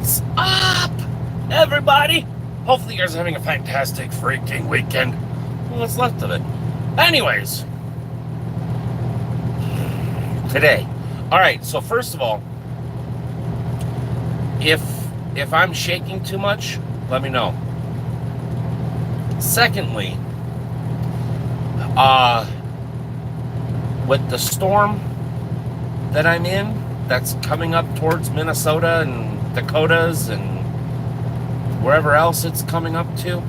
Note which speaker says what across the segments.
Speaker 1: What's up, everybody? Hopefully, you guys are having a fantastic freaking weekend. Well, what's left of it. Anyways, today. All right. So first of all, if I'm shaking too much, let me know. Secondly, with the storm that I'm in, that's coming up towards Minnesota and Dakotas and wherever else it's coming up to.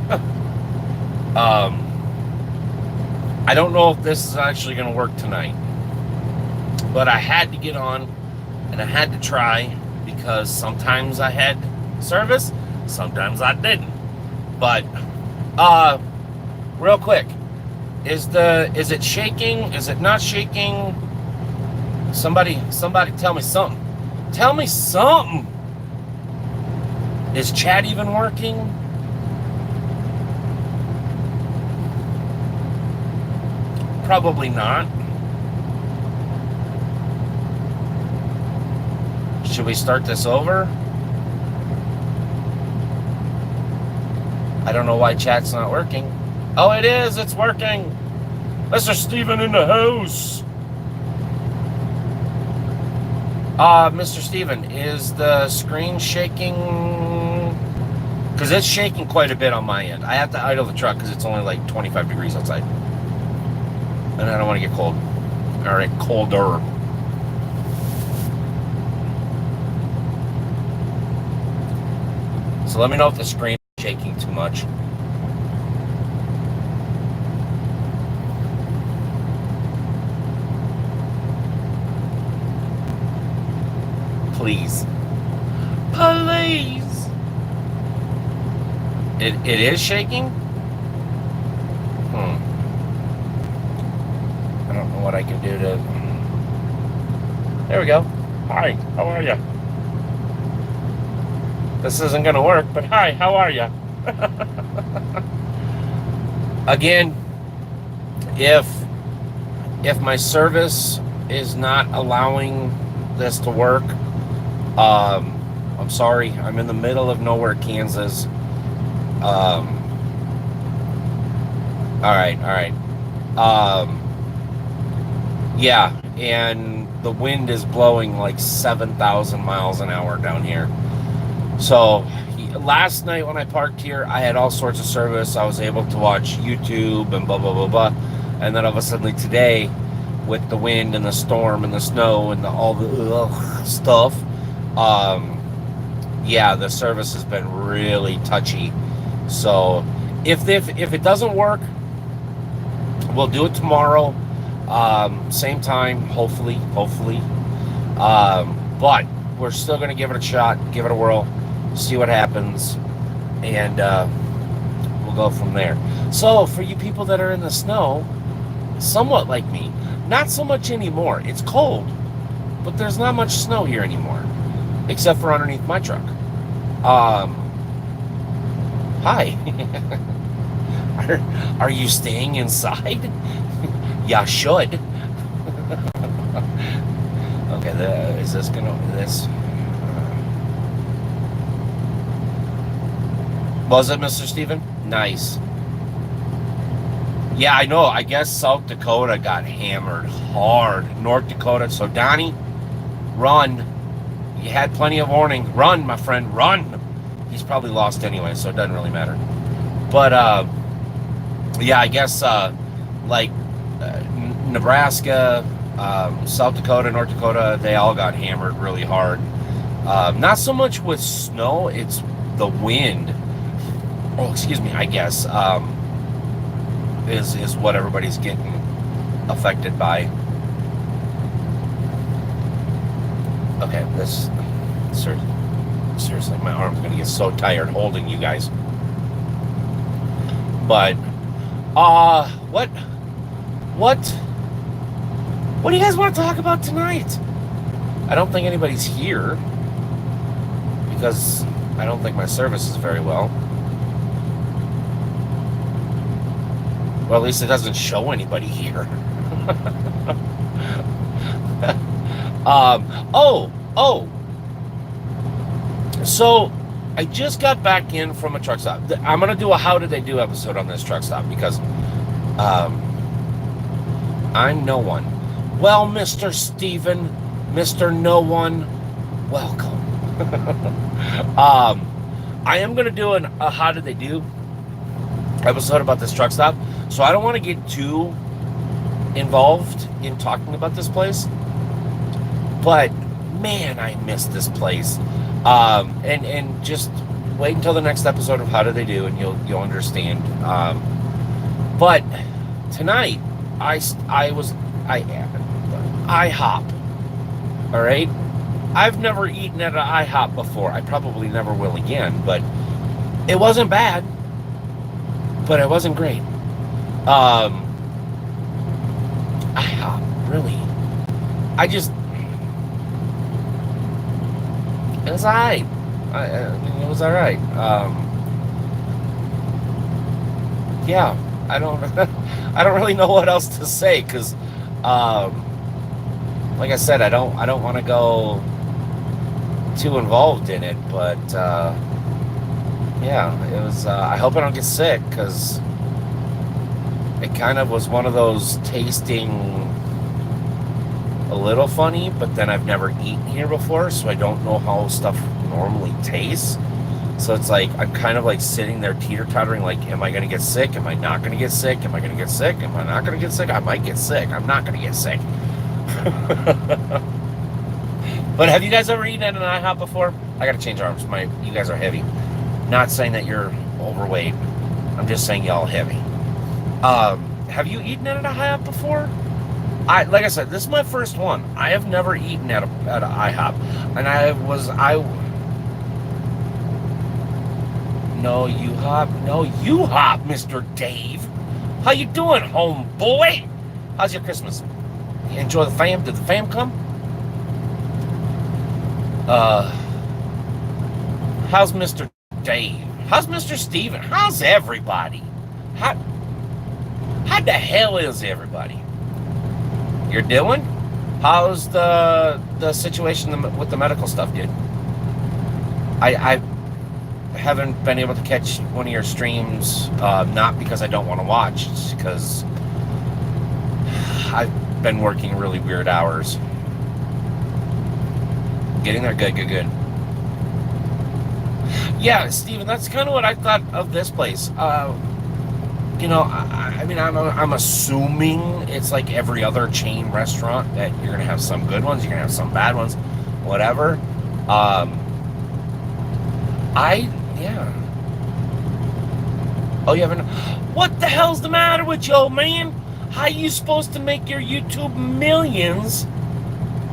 Speaker 1: I don't know if this is actually going to work tonight, but I had to get on and I had to try because sometimes I had service, sometimes I didn't. But real quick, is it shaking? Is it not shaking? Somebody tell me something. Tell me something. Is chat even working? Probably not. Should we start this over? I don't know why chat's not working. Oh, it is. It's working. Mr. Steven in the house. Mr. Steven, is the screen shaking? Because it's shaking quite a bit on my end. I have to idle the truck because it's only like 25 degrees outside. And I don't want to get cold. Alright, colder. So let me know if the screen is shaking too much. Please. Please. It is shaking? I don't know what I can do to... There we go. Hi, how are you? This isn't going to work, but hi, how are you? Again, if my service is not allowing this to work, I'm sorry. I'm in the middle of nowhere, Kansas. All right. Yeah, and the wind is blowing like 7,000 miles an hour down here. So last night when I parked here, I had all sorts of service. I was able to watch YouTube and blah, blah, blah, blah. And then all of a sudden today, with the wind and the storm and the snow and all the stuff, yeah, the service has been really touchy. So if it doesn't work, we'll do it tomorrow, same time, hopefully. But we're still going to give it a shot, give it a whirl, see what happens, and we'll go from there. So for you people that are in the snow, somewhat like me, not so much anymore. It's cold, but there's not much snow here anymore, except for underneath my truck. Hi. Are you staying inside? Ya should. Okay, is this gonna this? Was it, Mr. Steven? Nice. Yeah, I know. I guess South Dakota got hammered hard. North Dakota. So Donnie, run. You had plenty of warning. Run, my friend, run. He's probably lost anyway, so it doesn't really matter. But yeah, I guess Nebraska, South Dakota, North Dakota, they all got hammered really hard. Not so much with snow, it's the wind. Oh, excuse me, I guess, is what everybody's getting affected by. Okay, this seriously, my arm's gonna get so tired holding you guys. But what do you guys want to talk about tonight? I don't think anybody's here because I don't think my service is very well. Well, at least it doesn't show anybody here. So I just got back in from a truck stop. I'm gonna do a how did they do episode on this truck stop because um, I'm no one. Well, Mr. Steven, Mr. No One, welcome. I am gonna do a how did they do episode about this truck stop, so I don't want to get too involved in talking about this place. But man, I miss this place. And just wait until the next episode of How Do They Do, and you'll understand. But tonight, I was IHOP. All right, I've never eaten at an IHOP before. I probably never will again. But it wasn't bad. But it wasn't great. IHOP, really. I just It was alright. It was alright. Yeah, I don't, I don't really know what else to say because, like I said, I don't want to go too involved in it. But yeah, it was. I hope I don't get sick because it kind of was one of those tasting a little funny, but then I've never eaten here before, so I don't know how stuff normally tastes. So it's like I'm kind of like sitting there teeter-tottering, like, am I gonna get sick? Am I not gonna get sick? Am I gonna get sick? Am I not gonna get sick? I might get sick. I'm not gonna get sick. But have you guys ever eaten at an IHOP before? I gotta change arms. You guys are heavy. Not saying that you're overweight. I'm just saying y'all heavy. Have you eaten at an IHOP before? Like I said, this is my first one. I have never eaten at an IHOP, and no you hop, Mr. Dave. How you doing, homeboy? How's your Christmas? You enjoy the fam? Did the fam come? How's Mr. Dave? How's Mr. Steven? How's everybody? How the hell is everybody? You're doing? How's the situation with the medical stuff, dude? I haven't been able to catch one of your streams, not because I don't want to watch, it's because I've been working really weird hours. Getting there, good. Yeah, Steven, that's kind of what I thought of this place. I mean, I'm assuming it's like every other chain restaurant that you're gonna have some good ones, you're gonna have some bad ones, whatever. Yeah. Oh, you haven't? What the hell's the matter with you, old man? How you supposed to make your YouTube millions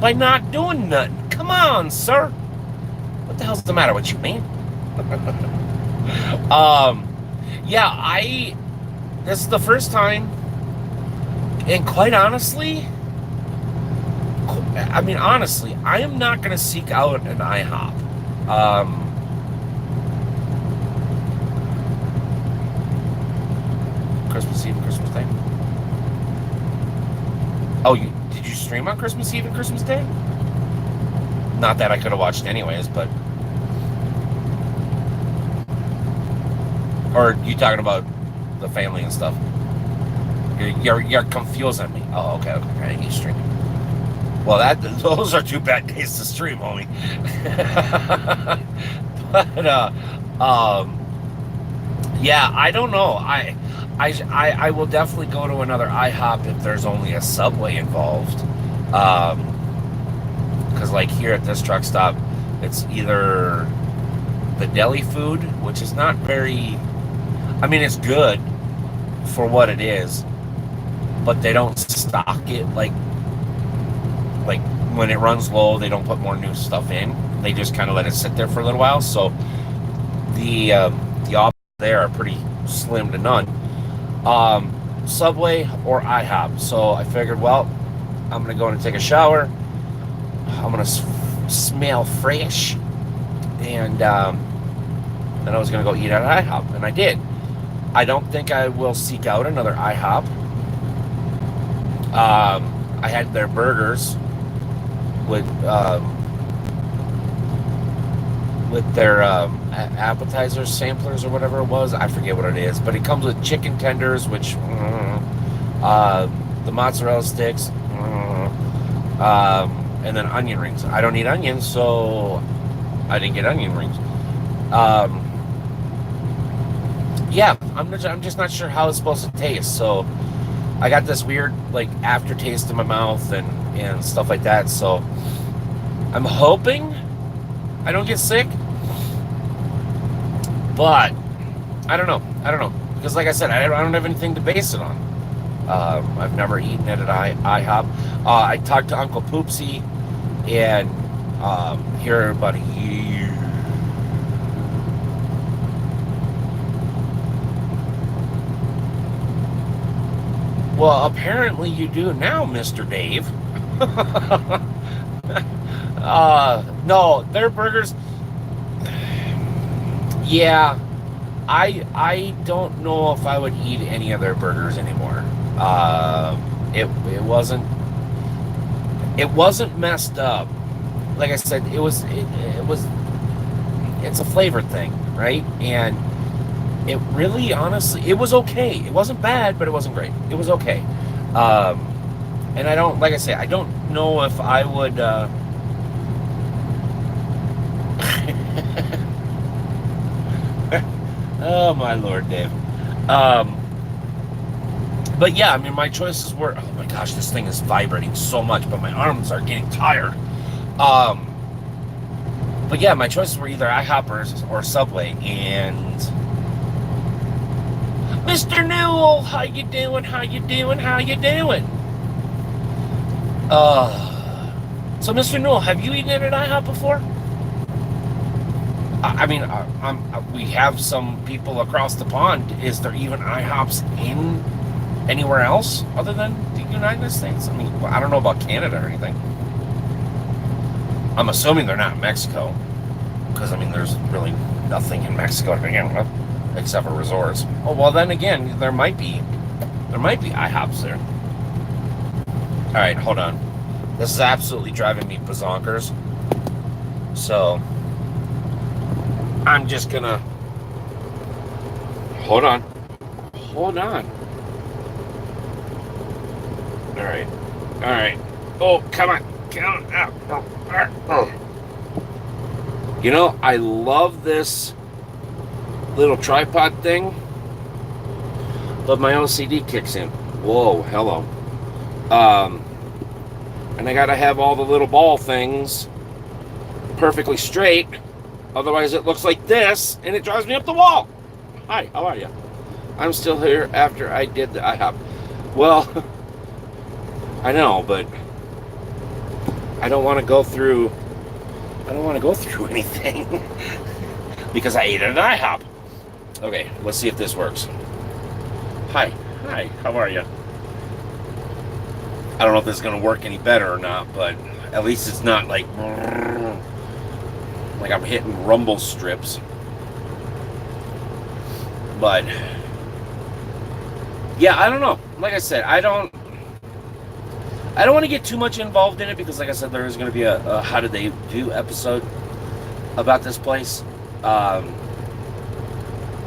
Speaker 1: by not doing nothing? Come on, sir. What the hell's the matter with you, man? Yeah, this is the first time, and quite honestly, I am not going to seek out an IHOP. Christmas Eve and Christmas Day? Oh, did you stream on Christmas Eve and Christmas Day? Not that I could have watched anyways, but... Or you talking about the family and stuff? You're confusing me. Oh, okay. You stream. Well, those are 2 bad days to stream, homie. But yeah, I don't know. I will definitely go to another IHOP if there's only a Subway involved. Because like here at this truck stop, it's either the deli food, which is not very... I mean, it's good for what it is, but they don't stock it like when it runs low, they don't put more new stuff in. They just kind of let it sit there for a little while. So the options there are pretty slim to none. Subway or IHOP. So I figured, well, I'm gonna go in and take a shower. I'm gonna smell fresh, and then I was gonna go eat at IHOP, and I did. I don't think I will seek out another IHOP. I had their burgers with with their appetizer samplers or whatever it was. I forget what it is, but it comes with chicken tenders, which the mozzarella sticks, and then onion rings. I don't eat onions, so I didn't get onion rings. Um, yeah, I'm just not sure how it's supposed to taste. So I got this weird like aftertaste in my mouth and stuff like that. So I'm hoping I don't get sick, but I don't know. I don't know because like I said, I don't have anything to base it on. I've never eaten it at IHOP. I talked to Uncle Poopsie and here about a year. Well, apparently you do now, Mr. Dave. No, their burgers. Yeah, I don't know if I would eat any of their burgers anymore. It wasn't messed up. Like I said, it was it's a flavor thing, right? And it really, honestly, it was okay. It wasn't bad, but it wasn't great. It was okay. Um, and I don't, like I say, I don't know if I would. Oh my lord, Dave. Um, but yeah, I mean, my choices were. Oh my gosh, this thing is vibrating so much, but my arms are getting tired. Um, but yeah, my choices were either IHOP or Subway, and Mr. Newell, how you doing? How you doing? How you doing? So Mr. Newell, have you eaten at IHOP before? I mean, we have some people across the pond. Is there even IHOPs in anywhere else other than the United States? I mean, well, I don't know about Canada or anything. I'm assuming they're not in Mexico, because I mean, there's really nothing in Mexico to begin with, except for resorts. Oh well, then again, there might be IHOPs there. All right, hold on. This is absolutely driving me bazonkers. So I'm just gonna hold on. Hold on. All right. All right. Oh, come on. Come on. Oh. You know, I love this little tripod thing, but my OCD kicks in. Whoa, hello. And I gotta have all the little ball things perfectly straight. Otherwise, it looks like this, and it drives me up the wall. Hi, how are you? I'm still here after I did the IHOP. Well, I know, but I don't want to go through. I don't want to go through anything because I ate at an IHOP. Okay, let's see if this works. Hi, how are you? I don't know if this is going to work any better or not, but at least it's not like I'm hitting rumble strips. But yeah, I don't know. Like I said, I don't want to get too much involved in it because, like I said, there is going to be a how did they do episode about this place. I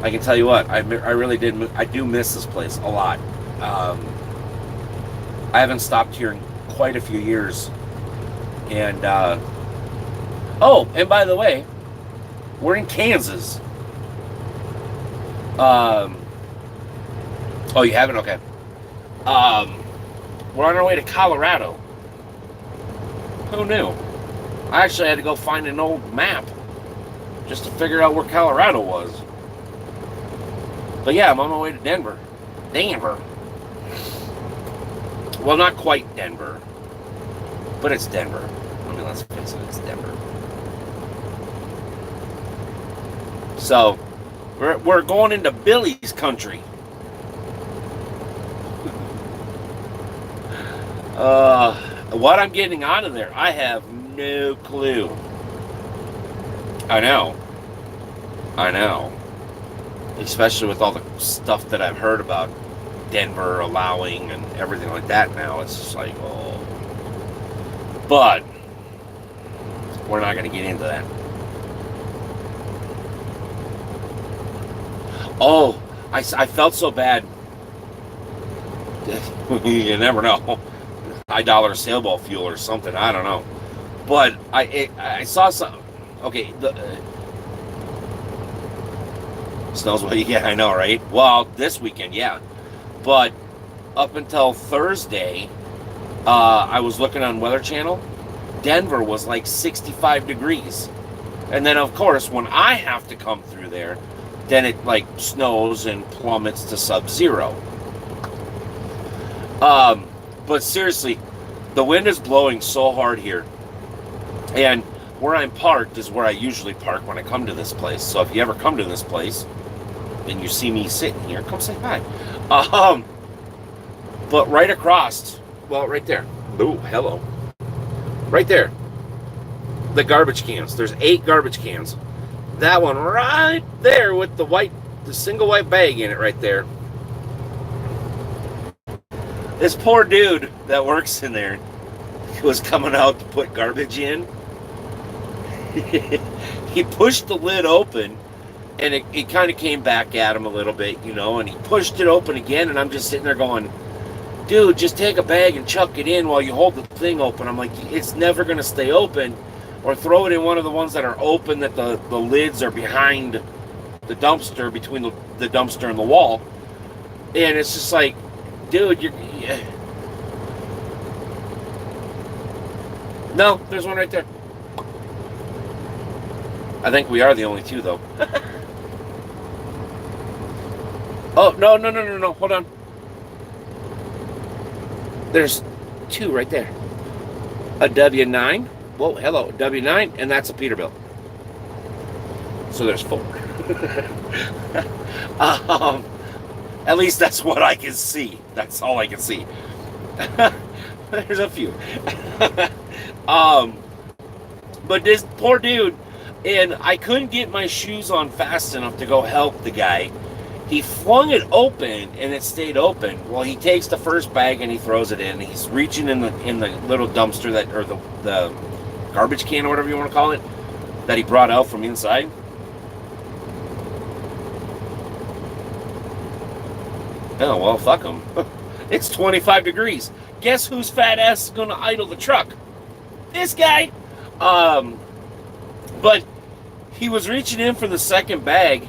Speaker 1: can tell you what, I really did. I do miss this place a lot. I haven't stopped here in quite a few years, and oh, and by the way, we're in Kansas. Oh, you haven't? Okay. We're on our way to Colorado. Who knew? I actually had to go find an old map just to figure out where Colorado was. But yeah, I'm on my way to Denver. Denver. Well, not quite Denver, but it's Denver. I mean, let's face it, it's Denver. So, we're going into Billy's country. What I'm getting out of there, I have no clue. I know. Especially with all the stuff that I've heard about Denver allowing and everything like that now. It's just like, oh. But we're not going to get into that. Oh, I felt so bad. You never know. High dollar sailboat fuel or something. I don't know. But I saw some. Okay, the snows. Yeah, I know, right? Well, this weekend, yeah. But up until Thursday, I was looking on Weather Channel. Denver was like 65 degrees, and then of course when I have to come through there, then it like snows and plummets to sub-zero. But seriously, the wind is blowing so hard here. And where I'm parked is where I usually park when I come to this place. So if you ever come to this place and you see me sitting here, come say hi. Um, but right across, well, right there. Oh, hello. Right there. The garbage cans. There's 8 garbage cans. That one right there with the single white bag in it right there. This poor dude that works in there was coming out to put garbage in. He pushed the lid open and it kind of came back at him a little bit, and he pushed it open again, and I'm just sitting there going, dude, just take a bag and chuck it in while you hold the thing open. I'm like, it's never going to stay open. Or throw it in one of the ones that are open that the lids are behind the dumpster, between the dumpster and the wall. And it's just like, dude, No, there's one right there. I think we are the only 2, though. Oh, no. Hold on. There's 2 right there. A W9. Whoa, hello. W9, and that's a Peterbilt. So there's 4. At least that's what I can see. That's all I can see. There's a few. But this poor dude, and I couldn't get my shoes on fast enough to go help the guy. He flung it open, and it stayed open. Well, he takes the first bag and he throws it in. He's reaching in the little dumpster or the garbage can or whatever you want to call it that he brought out from inside. Oh, well, fuck him. It's 25 degrees. Guess whose fat ass is going to idle the truck? This guy. But he was reaching in for the second bag,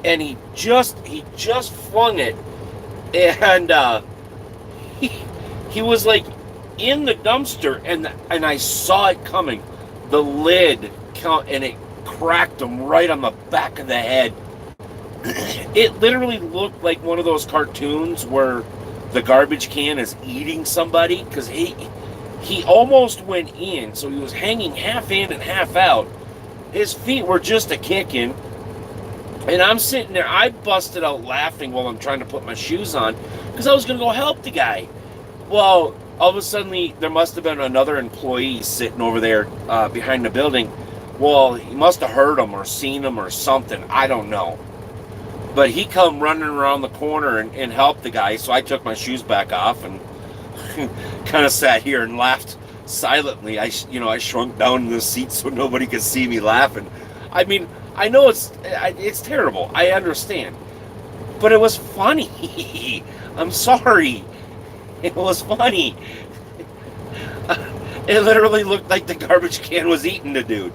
Speaker 1: and he just flung it, and he was like in the dumpster, and I saw it coming. The lid, and it cracked him right on the back of the head. It literally looked like one of those cartoons where the garbage can is eating somebody, because he almost went in, so he was hanging half in and half out. His feet were just a kicking, and I'm sitting there. I busted out laughing while I'm trying to put my shoes on, because I was going to go help the guy. Well, all of a sudden, there must have been another employee sitting over there behind the building. Well, he must have heard him or seen him or something. I don't know. But he come running around the corner and helped the guy, so I took my shoes back off and kind of sat here and laughed silently. I shrunk down in the seat so nobody could see me laughing. I mean, I know it's terrible. I understand. But it was funny. I'm sorry. It was funny. It literally looked like the garbage can was eating the dude.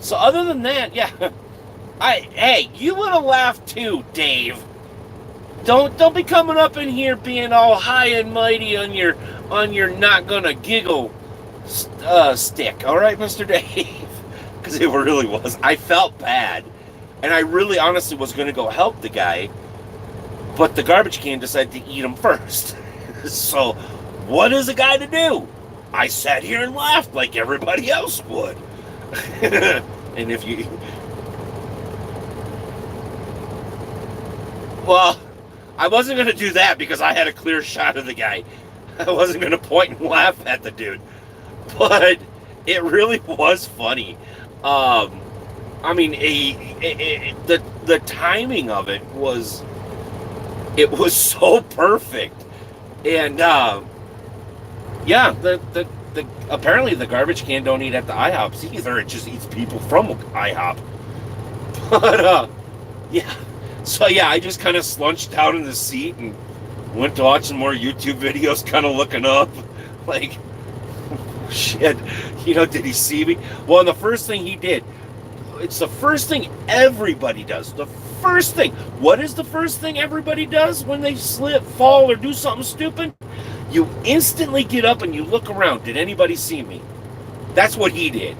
Speaker 1: So other than that, yeah. Hey, you would have laughed too, Dave. Don't be coming up in here being all high and mighty on your not gonna giggle stick, all right, Mr. Dave? Because it really was. I felt bad, and I really honestly was gonna go help the guy, but the garbage can decided to eat him first. So, what is a guy to do? I sat here and laughed like everybody else would. And if you, well, I wasn't going to do that because I had a clear shot of the guy. I wasn't going to point and laugh at the dude. But it really was funny. I mean, the timing of it was so perfect. And yeah, the apparently the garbage can don't eat at the IHOPs either. It just eats people from IHOP. But yeah. So yeah, I just kind of slunched down in the seat and went to watch some more YouTube videos, kind of looking up, like, shit, did he see me? Well, the first thing he did, it's the first thing everybody does. The first thing. What is the first thing everybody does when they slip, fall, or do something stupid? You instantly get up and you look around. Did anybody see me? That's what he did.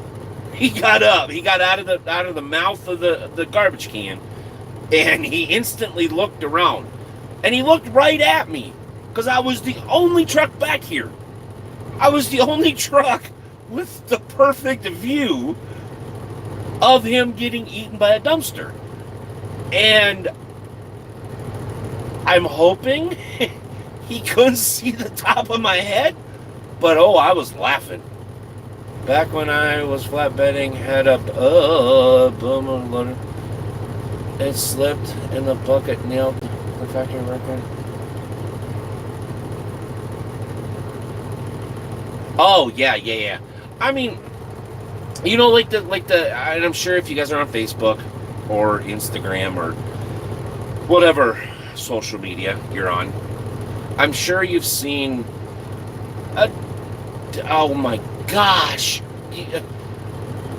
Speaker 1: He got up. He got out of the mouth of the garbage can, and he instantly looked around. And he looked right at me, because I was the only truck back here. I was the only truck with the perfect view of him getting eaten by a dumpster. And I'm hoping he couldn't see the top of my head, but I was laughing. Back when I was flatbedding, head up, boom, loaded. It slipped in the bucket, nailed the factory record. Oh, yeah. I mean, and I'm sure if you guys are on Facebook or Instagram or whatever social media you're on, I'm sure you've seen oh my gosh,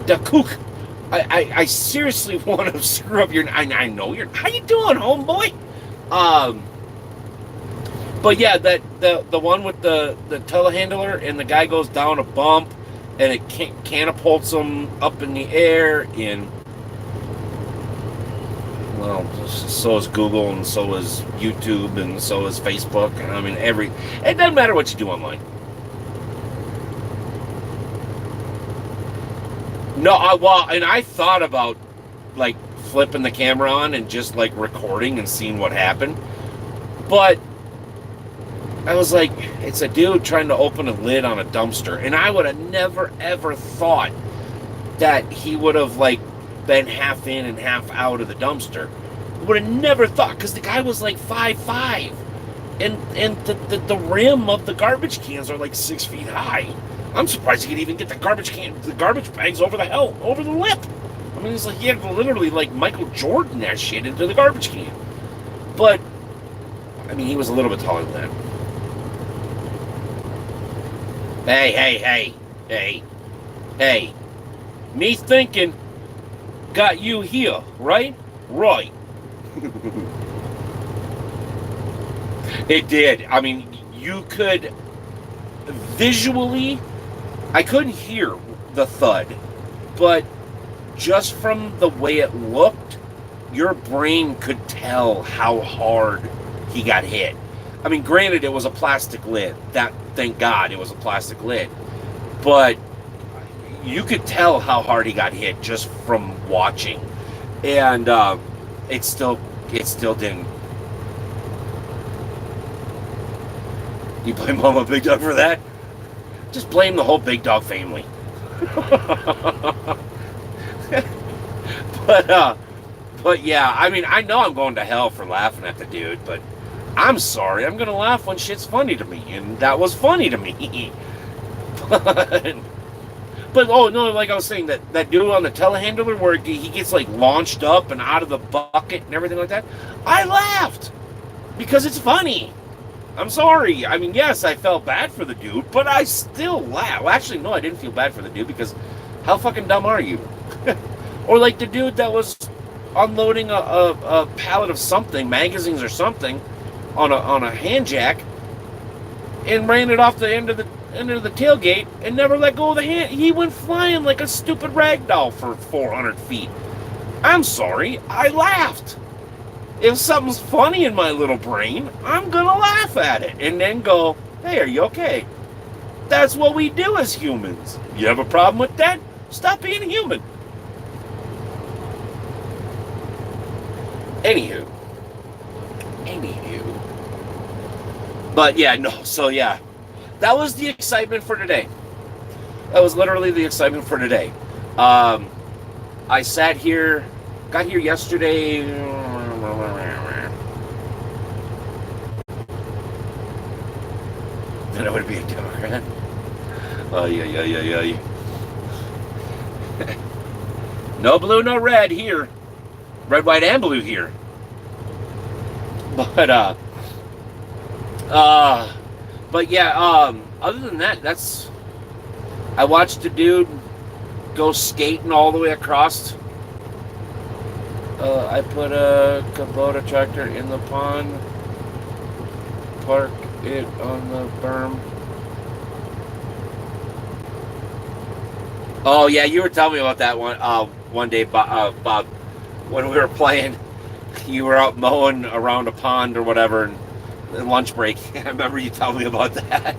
Speaker 1: the kook. I seriously want to screw up your. I know you're. How you doing, homeboy? But yeah, the one with the telehandler and the guy goes down a bump and it catapults him up in the air. And well, so is Google and so is YouTube and so is Facebook. I mean, it doesn't matter what you do online. No, and I thought about like flipping the camera on and just like recording and seeing what happened, but I was like, it's a dude trying to open a lid on a dumpster, and I would have never ever thought that he would have like been half in and half out of the dumpster. Would have never thought, because the guy was like 5'5", and the rim of the garbage cans are like 6 feet high. I'm surprised he could even get the garbage bags over the lip. I mean, it's like he had to literally like Michael Jordan that shit into the garbage can. But I mean, he was a little bit taller than that. Hey. Me thinking got you here, right? Right. It did. I mean, you could visually. I couldn't hear the thud, but just from the way it looked, your brain could tell how hard he got hit. I mean, granted, it was a plastic lid. Thank God it was a plastic lid. But you could tell how hard he got hit just from watching. And it still didn't. You blame Mama Big Dog for that? Just blame the whole Big Dog family. But yeah, I mean, I know I'm going to hell for laughing at the dude, but I'm sorry. I'm going to laugh when shit's funny to me, and that was funny to me. But oh no, like I was saying, that dude on the telehandler where he gets like launched up and out of the bucket and everything like that, I laughed because it's funny. I'm sorry. I mean, yes, I felt bad for the dude, but I still laughed. Well, actually, no, I didn't feel bad for the dude because how fucking dumb are you? Or like the dude that was unloading a pallet of something, magazines or something, on a hand jack, and ran it off the end of the tailgate and never let go of the hand. He went flying like a stupid rag doll for 400 feet. I'm sorry, I laughed. If something's funny in my little brain, I'm gonna laugh at it and then go, hey, are you okay? That's what we do as humans. You have a problem with that? Stop being human. Anywho. But yeah, no, so yeah. That was the excitement for today. That was literally the excitement for today. I sat here, got here yesterday. Then I would be a Democrat. Oh, yeah. No blue, no red here. red, white, and blue here. But uh, but yeah. Other than that, that's I watched a dude go skating all the way across. I put a Kubota tractor in the pond, park it on the berm. Oh yeah, you were telling me about that one day, Bob, when we were playing. You were out mowing around a pond or whatever, and lunch break. I remember you telling me about that.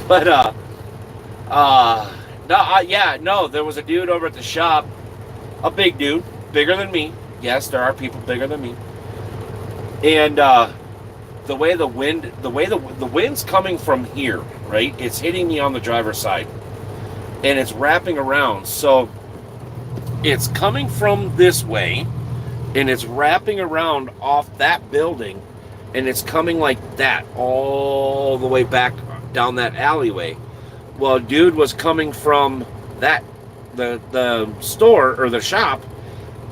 Speaker 1: But no, yeah, no, there was a dude over at the shop, a big dude, bigger than me. Yes, there are people bigger than me. And the wind's coming from here, right? It's hitting me on the driver's side, and it's wrapping around. So it's coming from this way, and it's wrapping around off that building, and it's coming like that all the way back down that alleyway. Well, dude was coming from the store or the shop,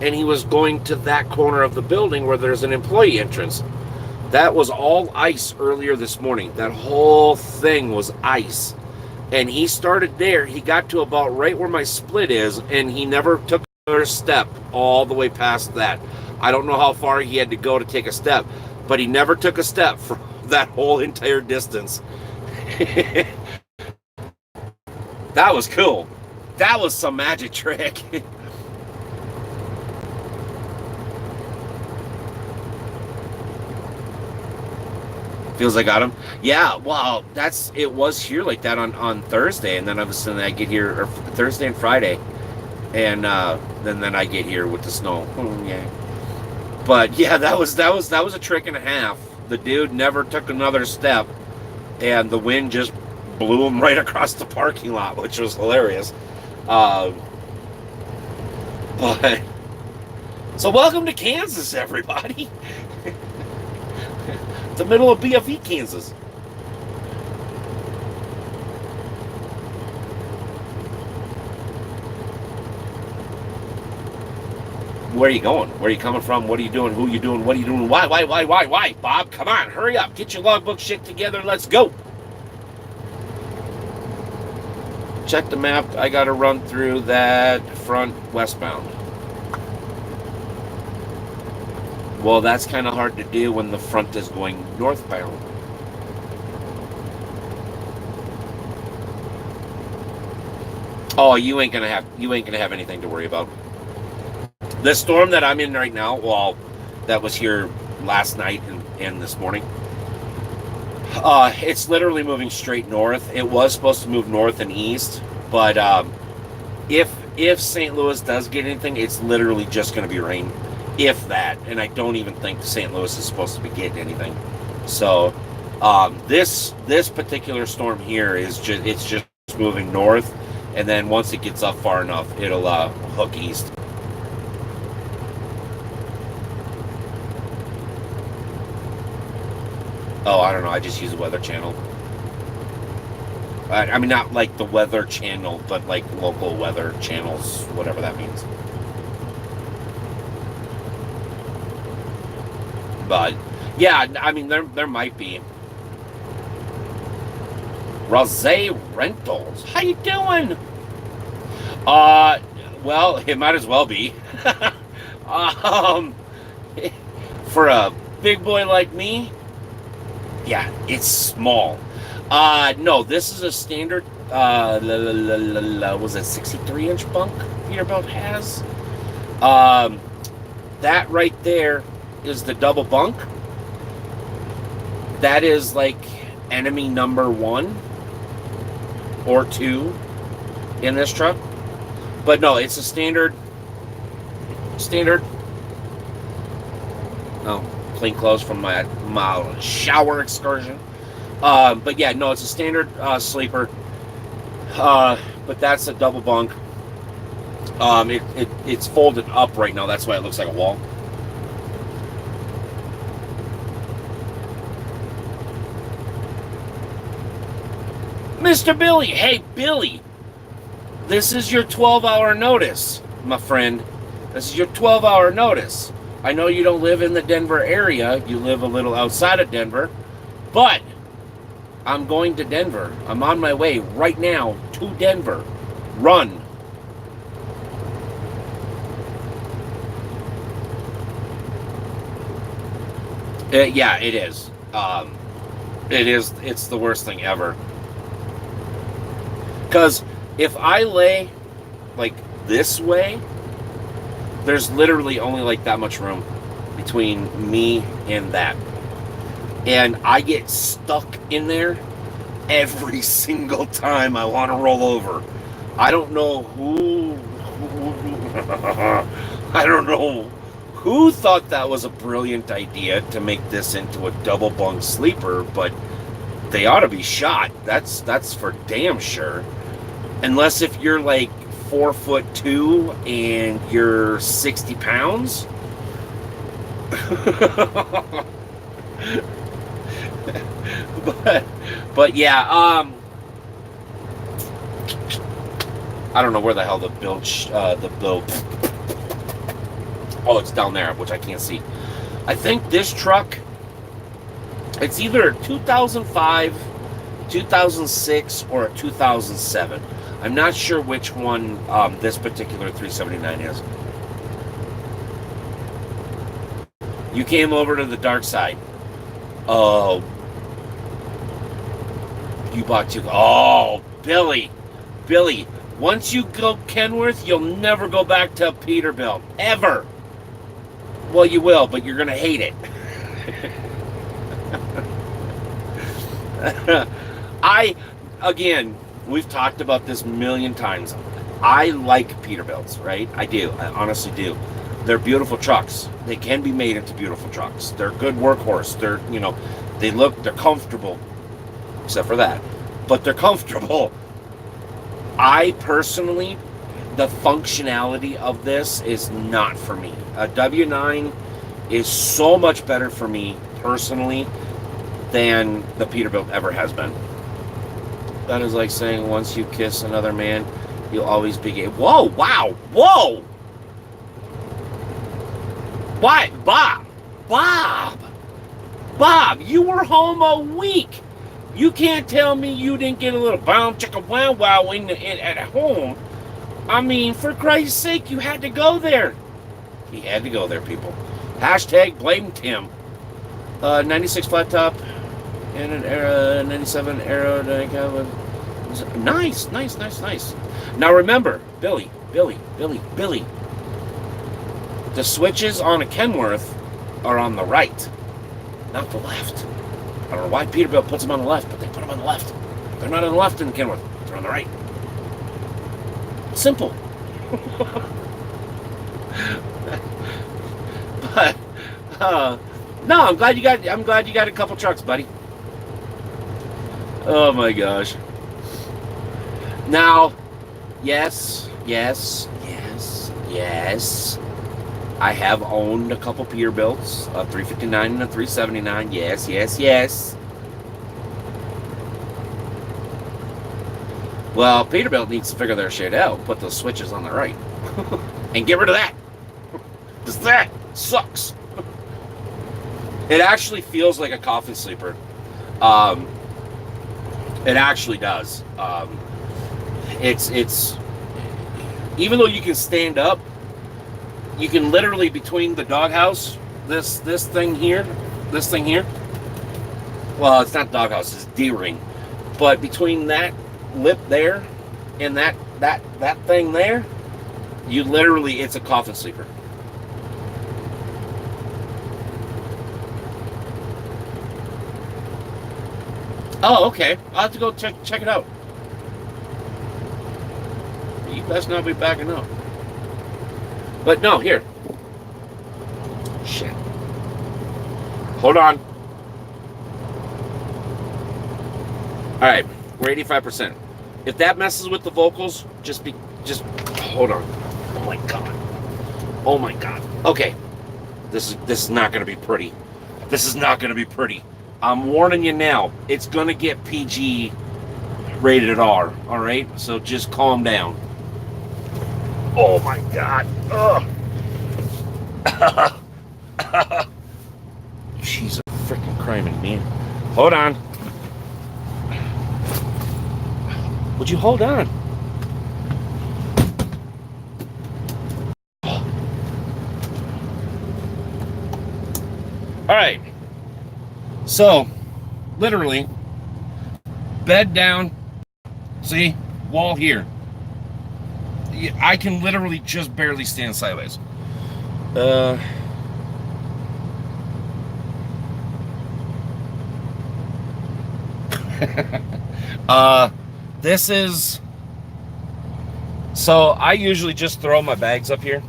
Speaker 1: and he was going to that corner of the building where there's an employee entrance. That was all ice earlier this morning. That whole thing was ice. And he started there. He got to about right where my split is, and he never took another step all the way past that. I don't know how far he had to go to take a step, but he never took a step for that whole entire distance. That was cool. That was some magic trick. Feels like I got him. Yeah, well, it was here like that on Thursday, and then all of a sudden I get here or Thursday and Friday, and then I get here with the snow. Oh, yeah. But yeah, that was a trick and a half. The dude never took another step, and the wind just blew him right across the parking lot, which was hilarious. But so welcome to Kansas, everybody. The middle of BFE, Kansas. Where are you going? Where are you coming from? What are you doing? Who are you doing? What are you doing? Why? Bob, come on, hurry up. Get your logbook shit together. Let's go. Check the map. I got to run through that front westbound. Well, that's kind of hard to do when the front is going northbound. Oh, you ain't gonna have anything to worry about. The storm that I'm in right now, well, that was here last night and this morning. It's literally moving straight north. It was supposed to move north and east, but if St. Louis does get anything, it's literally just going to be rain, if that. And I don't even think St. Louis is supposed to be getting anything. So this particular storm here is just moving north, and then once it gets up far enough, it'll hook east. Oh, I don't know. I just use the Weather Channel. I mean, not like the Weather Channel, but like local weather channels, whatever that means. But yeah, I mean, there might be. Rose Rentals. How you doing? Well, it might as well be. um, for a big boy like me. Yeah, it's small. No, this is a standard, was it 63-inch bunk Peterbilt has? That right there is the double bunk. That is like enemy number 1 or 2 in this truck. But no, it's a standard. Oh. Clean clothes from my shower excursion. But yeah, no, it's a standard sleeper. But that's a double bunk. It's folded up right now. That's why it looks like a wall. Mr. Billy, hey Billy, this is your 12-hour notice, my friend. This is your 12-hour notice. I know you don't live in the Denver area. You live a little outside of Denver. But I'm going to Denver. I'm on my way right now to Denver. Run. Yeah, it is. It is. It's the worst thing ever. Because if I lay like this way, there's literally only like that much room between me and that. And I get stuck in there every single time I want to roll over. I don't know who I don't know who thought that was a brilliant idea to make this into a double bunk sleeper, but they ought to be shot. That's for damn sure. Unless if you're like 4'2" and you're 60 pounds. but yeah, I don't know where the hell the build oh, it's down there, which I can't see. I think this truck, it's either a 2005, 2006, or a 2007. I'm not sure which one this particular 379 is. You came over to the dark side. Oh, you bought two. Oh, Billy. Once you go Kenworth, you'll never go back to Peterbilt. Ever. Well, you will, but you're going to hate it. Again, we've talked about this a million times. I like Peterbilts, right? I do. I honestly do. They're beautiful trucks. They can be made into beautiful trucks. They're good workhorse. They're comfortable, except for that. But they're comfortable. I personally, the functionality of this is not for me. A W9 is so much better for me personally than the Peterbilt ever has been. That is like saying once you kiss another man, you'll always be gay. Whoa, wow, whoa! Why, Bob, you were home a week. You can't tell me you didn't get a little bound chicka wow wow at home. I mean, for Christ's sake, you had to go there. He had to go there, people. Hashtag blame Tim. 96 flat top and an 97 aerodynamic. Nice. Now remember, Billy. The switches on a Kenworth are on the right, not the left. I don't know why Peterbilt puts them on the left, but they put them on the left. They're not on the left in the Kenworth. They're on the right. Simple. But no, I'm glad you got a couple trucks, buddy. Oh my gosh. Now, yes. I have owned a couple Peterbilts, a 359 and a 379. Yes. Well, Peterbilt needs to figure their shit out. Put those switches on the right. And get rid of that. Because that sucks. It actually feels like a coffin sleeper. It actually does. It's even though you can stand up, you can literally between the doghouse, this thing here. Well, it's not doghouse, it's D-ring. But between that lip there and that thing there, you literally, it's a coffin sleeper. Oh, okay. I'll have to go check it out. You best not be backing up. But no, here. Shit. Hold on. Alright, we're 85%. If that messes with the vocals, just hold on. Oh my god. Okay. This is not gonna be pretty. I'm warning you now. It's gonna get PG rated R. Alright? So just calm down. Oh my god. Ugh. She's a freaking criming man. Hold on. Would you hold on? All right. So, literally, bed down. See? Wall here. I can literally just barely stand sideways. This is... So, I usually just throw my bags up here.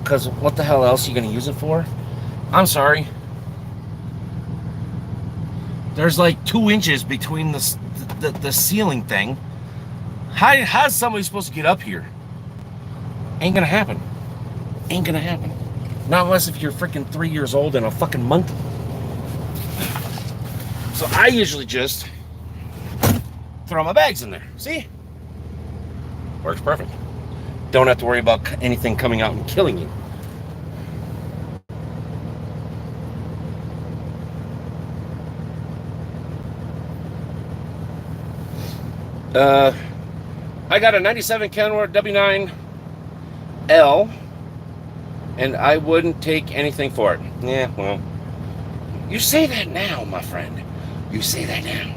Speaker 1: Because what the hell else are you going to use it for? I'm sorry. There's like 2 inches between the ceiling thing. How's somebody supposed to get up here? Ain't gonna happen. Ain't gonna happen. Not unless if you're freaking 3 years old and a fucking monkey. So I usually just throw my bags in there. See? Works perfect. Don't have to worry about anything coming out and killing you. I got a 97 Kenworth W9L, and I wouldn't take anything for it. Yeah, well, you say that now, my friend. You say that now.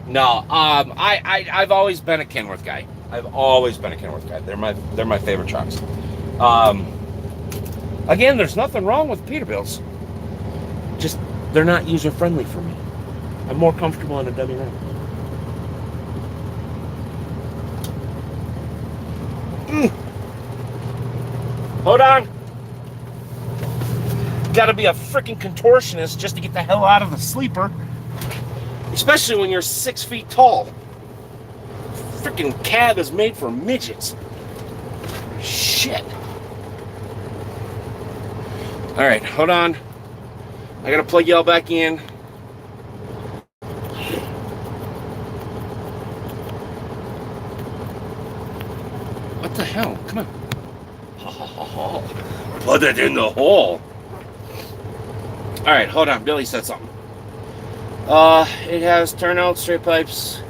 Speaker 1: No, I've always been a Kenworth guy. I've always been a Kenworth guy. They're my favorite trucks. Again, there's nothing wrong with Peterbilts. Just they're not user friendly for me. I'm more comfortable on a W9. Hold on. Gotta be a freaking contortionist just to get the hell out of the sleeper. Especially when you're 6 feet tall. Freaking cab is made for midgets. Shit. Alright, hold on. I gotta plug y'all back in. What the hell? Come on. Put it in the hole. Alright, hold on. Billy said something. It has turnout, straight pipes,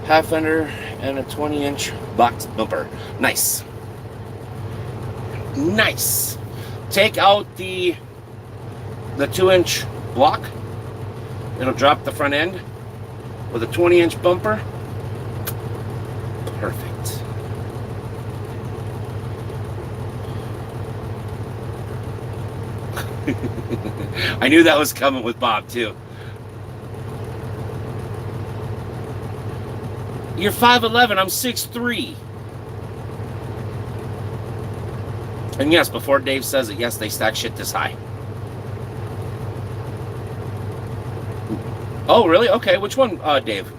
Speaker 1: half fender, and a 20-inch box bumper. Nice. Nice. Take out the 2-inch block. It'll drop the front end with a 20-inch bumper. Perfect. I knew that was coming with Bob too. You're 5'11", I'm 6'3". And yes, before Dave says it, yes, they stack shit this high. Oh, really? Okay, which one, Dave?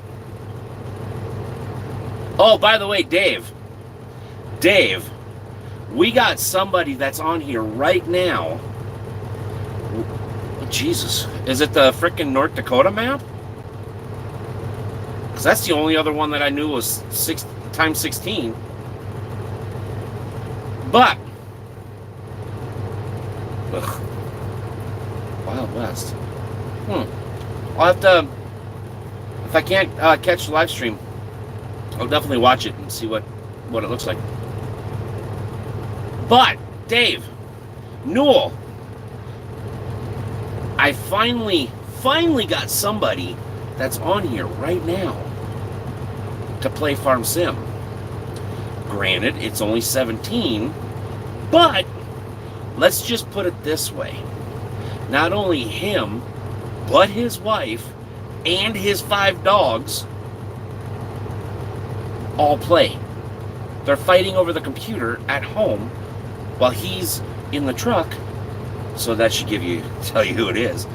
Speaker 1: Oh, by the way, Dave, we got somebody that's on here right now. Oh, Jesus, is it the frickin' North Dakota map? Because that's the only other one that I knew was 6 times 16. But, ugh, Wild West. I'll have to, if I can't catch the live stream, I'll definitely watch it and see what it looks like. But, Dave, Newell, I finally got somebody that's on here right now to play Farm Sim. Granted, it's only 17, but let's just put it this way. Not only him, but his wife and his 5 dogs all play. They're fighting over the computer at home while he's in the truck. So that should tell you who it is.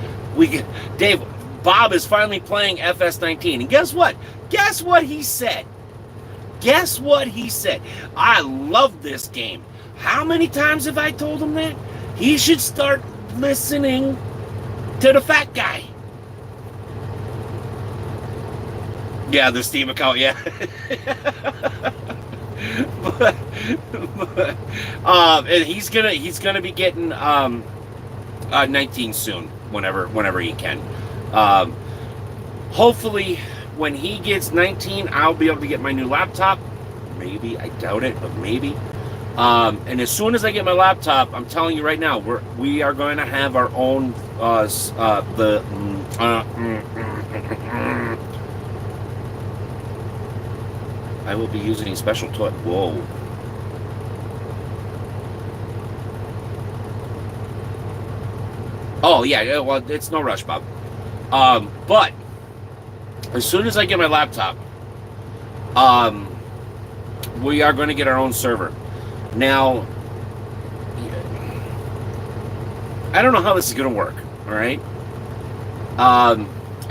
Speaker 1: Dave, Bob is finally playing FS19. And guess what? Guess what he said? Guess what he said? I love this game. How many times have I told him that? He should start listening to the fat guy. Yeah, the Steam account, yeah. and he's gonna be getting 19 soon, whenever he can. Um, Hopefully, when he gets 19, I'll be able to get my new laptop. Maybe, I doubt it, but maybe. And as soon as I get my laptop, I'm telling you right now, we are going to have our own I will be using a special toy. Whoa. Oh yeah, well, it's no rush, Bob. But as soon as I get my laptop, um, we are going to get our own server. Now, I don't know how this is going to work. All right. I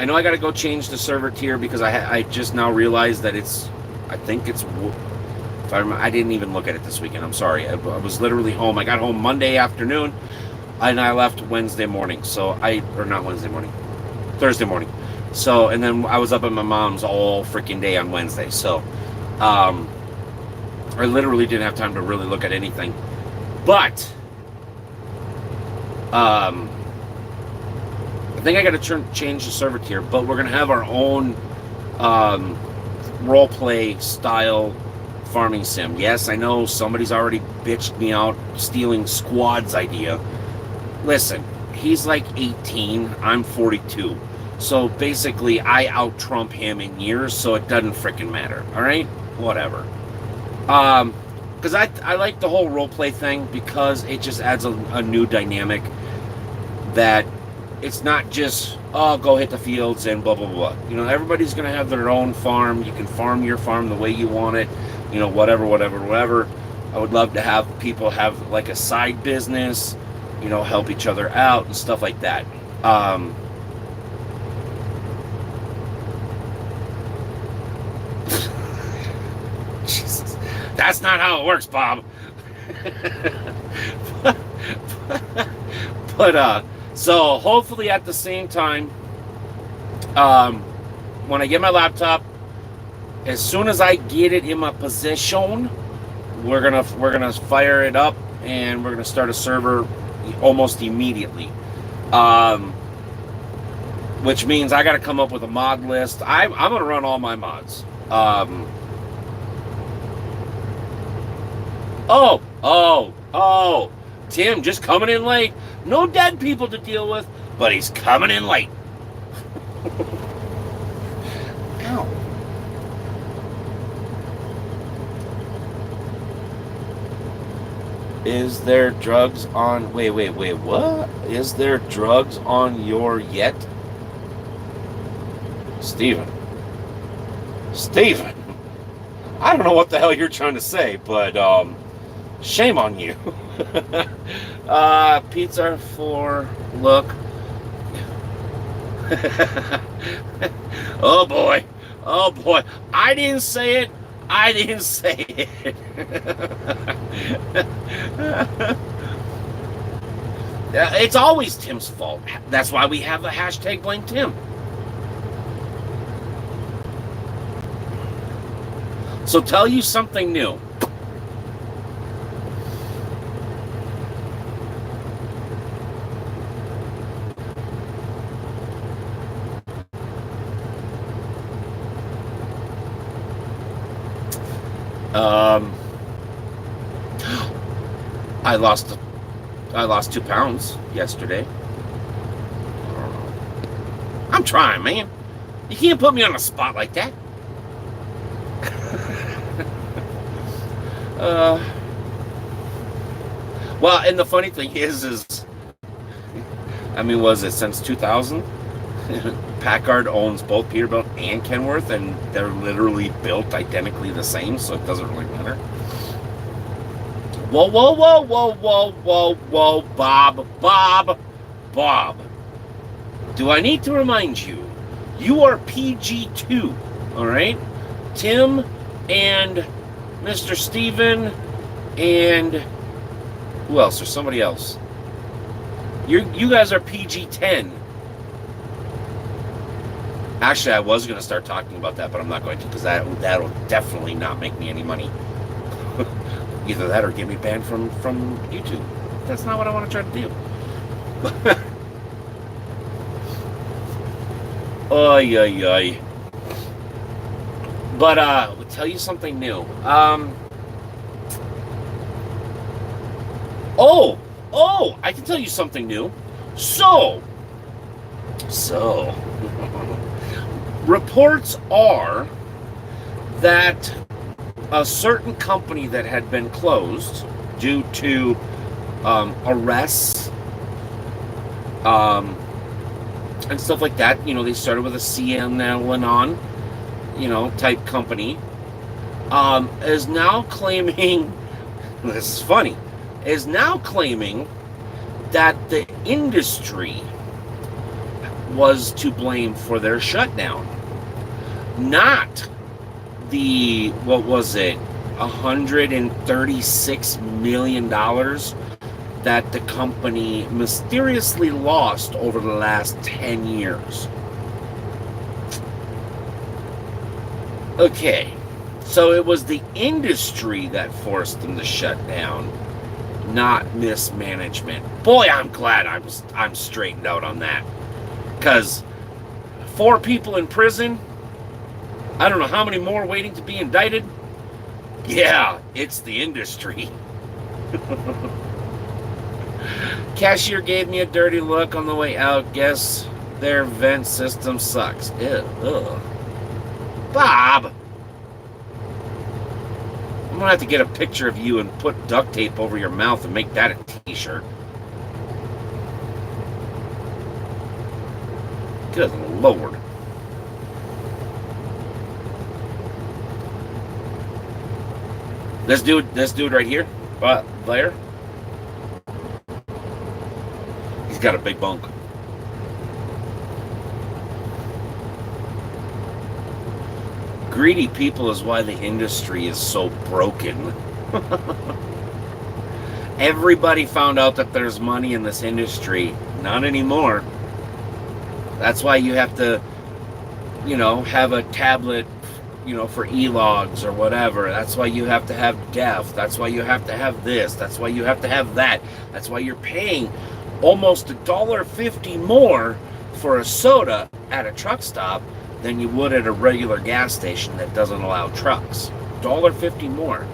Speaker 1: know I got to go change the server tier because I just now realized that I think it's. If I didn't even look at it this weekend. I'm sorry. I was literally home. I got home Monday afternoon, and I left Wednesday morning. Or not Wednesday morning, Thursday morning. So, and then I was up at my mom's all freaking day on Wednesday. So, I literally didn't have time to really look at anything. But, I think I got to change the server tier. But we're gonna have our own role play style farming sim. Yes, I know somebody's already bitched me out stealing Squad's idea. Listen, he's like 18. I'm 42. So basically, I out-Trump him in years, so it doesn't freaking matter. All right? Whatever. Because I like the whole roleplay thing because it just adds a new dynamic that it's not just, oh, go hit the fields and blah, blah, blah. You know, everybody's going to have their own farm. You can farm your farm the way you want it. You know, whatever. I would love to have people have like a side business, you know, help each other out and stuff like that. Jesus. That's not how it works, Bob. But so hopefully at the same time, when I get my laptop, as soon as I get it in my possession, we're gonna fire it up and we're gonna start a server almost immediately. Which means I got to come up with a mod list. I'm gonna run all my mods. Oh, Tim just coming in late. No dead people to deal with, but he's coming in late. Ow. Is there drugs on... Wait, what? Is there drugs on your yet? Steven. I don't know what the hell you're trying to say, but, shame on you. Pizza for look. Oh boy. I didn't say it. It's always Tim's fault. That's why we have the hashtag blame Tim. So tell you something new. I lost 2 pounds yesterday. I'm trying, man. You can't put me on a spot like that. Well, and the funny thing is, I mean, was it since 2000? Packard owns both Peterbilt and Kenworth, and they're literally built identically the same, so it doesn't really matter. Whoa, Bob. Do I need to remind you? You are PG2, all right? Tim and Mr. Steven and who else? There's somebody else. You guys are PG10. Actually, I was going to start talking about that, but I'm not going to because that'll definitely not make me any money. Either that or get me banned from YouTube. That's not what I want to try to do. Oy, oy, oy. But I'll tell you something new. I can tell you something new. So, reports are that a certain company that had been closed due to arrests and stuff like that. You know, they started with a CNN type company, is now claiming, this is funny, is now claiming that the industry was to blame for their shutdown. Not the, what was it, $136 million that the company mysteriously lost over the last 10 years. Okay, so it was the industry that forced them to shut down, not mismanagement. Boy, I'm glad I'm straightened out on that. Because 4 people in prison, I don't know how many more waiting to be indicted. Yeah, it's the industry. Cashier gave me a dirty look on the way out. Guess their vent system sucks. Ew, ugh. Bob! I'm gonna have to get a picture of you and put duct tape over your mouth and make that a t-shirt. Good Lord. This dude right here, there, he's got a big bunk. Greedy people is why the industry is so broken. Everybody found out that there's money in this industry. Not anymore. That's why you have to, have a tablet, for e-logs or whatever. That's why you have to have DEF. That's why you have to have this. That's why you have to have that. That's why you're paying almost $1.50 more for a soda at a truck stop than you would at a regular gas station that doesn't allow trucks. $1.50 more.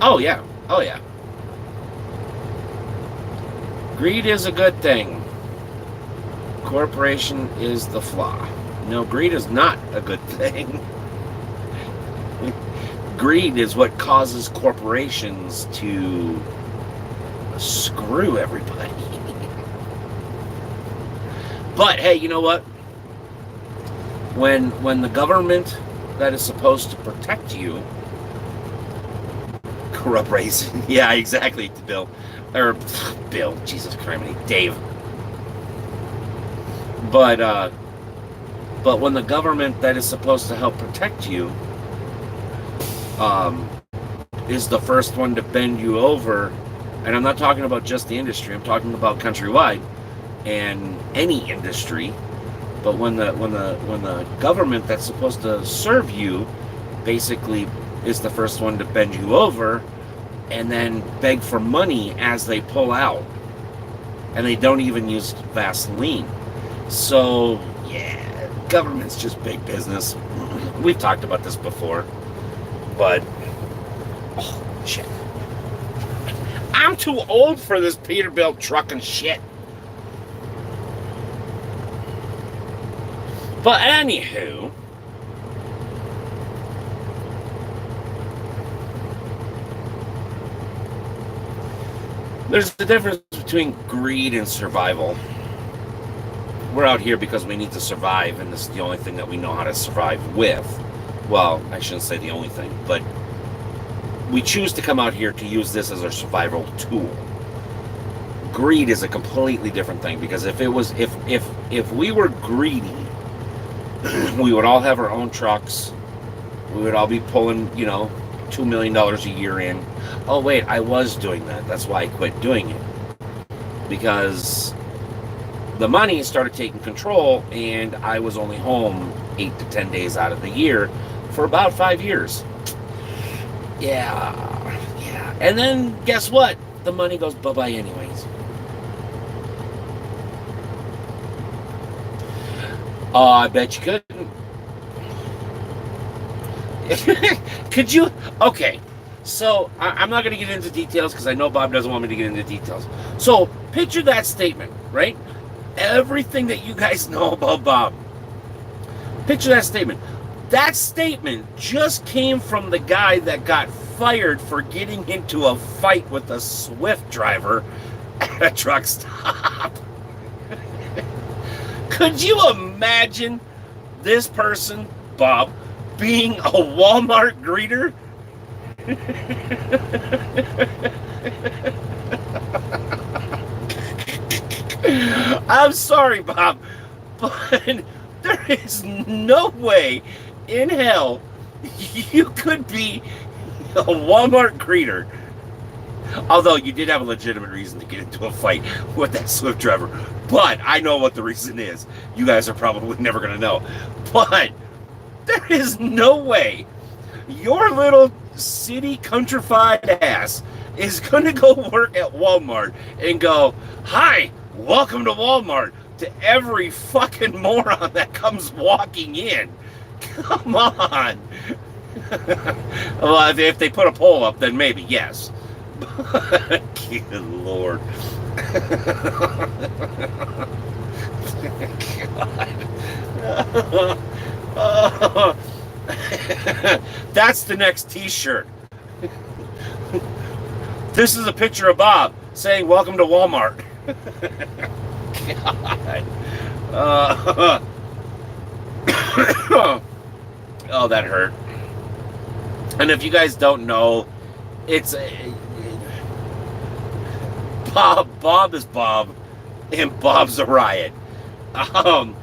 Speaker 1: Oh yeah. Oh yeah. Greed is a good thing. Corporation is the flaw. No, greed is not a good thing. Greed is what causes corporations to screw everybody. But hey, you know what? When the government that is supposed to protect you, corporation, yeah, exactly, Bill, Jesus Christ, Dave. But when the government that is supposed to help protect you is the first one to bend you over, and I'm not talking about just the industry, I'm talking about countrywide and any industry. But when the government that's supposed to serve you basically is the first one to bend you over and then beg for money as they pull out, and they don't even use Vaseline. So yeah, government's just big business. We've talked about this before, but oh shit, I'm too old for this Peterbilt truck and shit. But anywho, there's a difference between greed and survival. We're out here because we need to survive, and this is the only thing that we know how to survive with. Well, I shouldn't say the only thing, but we choose to come out here to use this as our survival tool. Greed is a completely different thing, because if we were greedy, we would all have our own trucks. We would all be pulling, $2 million a year in. Oh wait, I was doing that. That's why I quit doing it. Because the money started taking control, and I was only home 8 to 10 days out of the year for about 5 years. Yeah. And then guess what? The money goes bye-bye anyways. I bet you couldn't. Could you? Okay. So I'm not going to get into details because I know Bob doesn't want me to get into details. So picture that statement, right? Everything that you guys know about Bob. Picture that statement. That statement just came from the guy that got fired for getting into a fight with a Swift driver at a truck stop. Could you imagine this person, Bob, being a Walmart greeter? I'm sorry, Bob, but there is no way in hell you could be a Walmart greeter. Although you did have a legitimate reason to get into a fight with that Swift driver. But I know what the reason is. You guys are probably never going to know. But there is no way your little city countrified ass is going to go work at Walmart and go, "Hi, welcome to Walmart," to every fucking moron that comes walking in. Come on. Well, if they put a poll up, then maybe, yes. Good Lord. God. That's the next t-shirt. This is a picture of Bob saying, "Welcome to Walmart." God. Oh, that hurt. And if you guys don't know, it's Bob is Bob, and Bob's a riot. I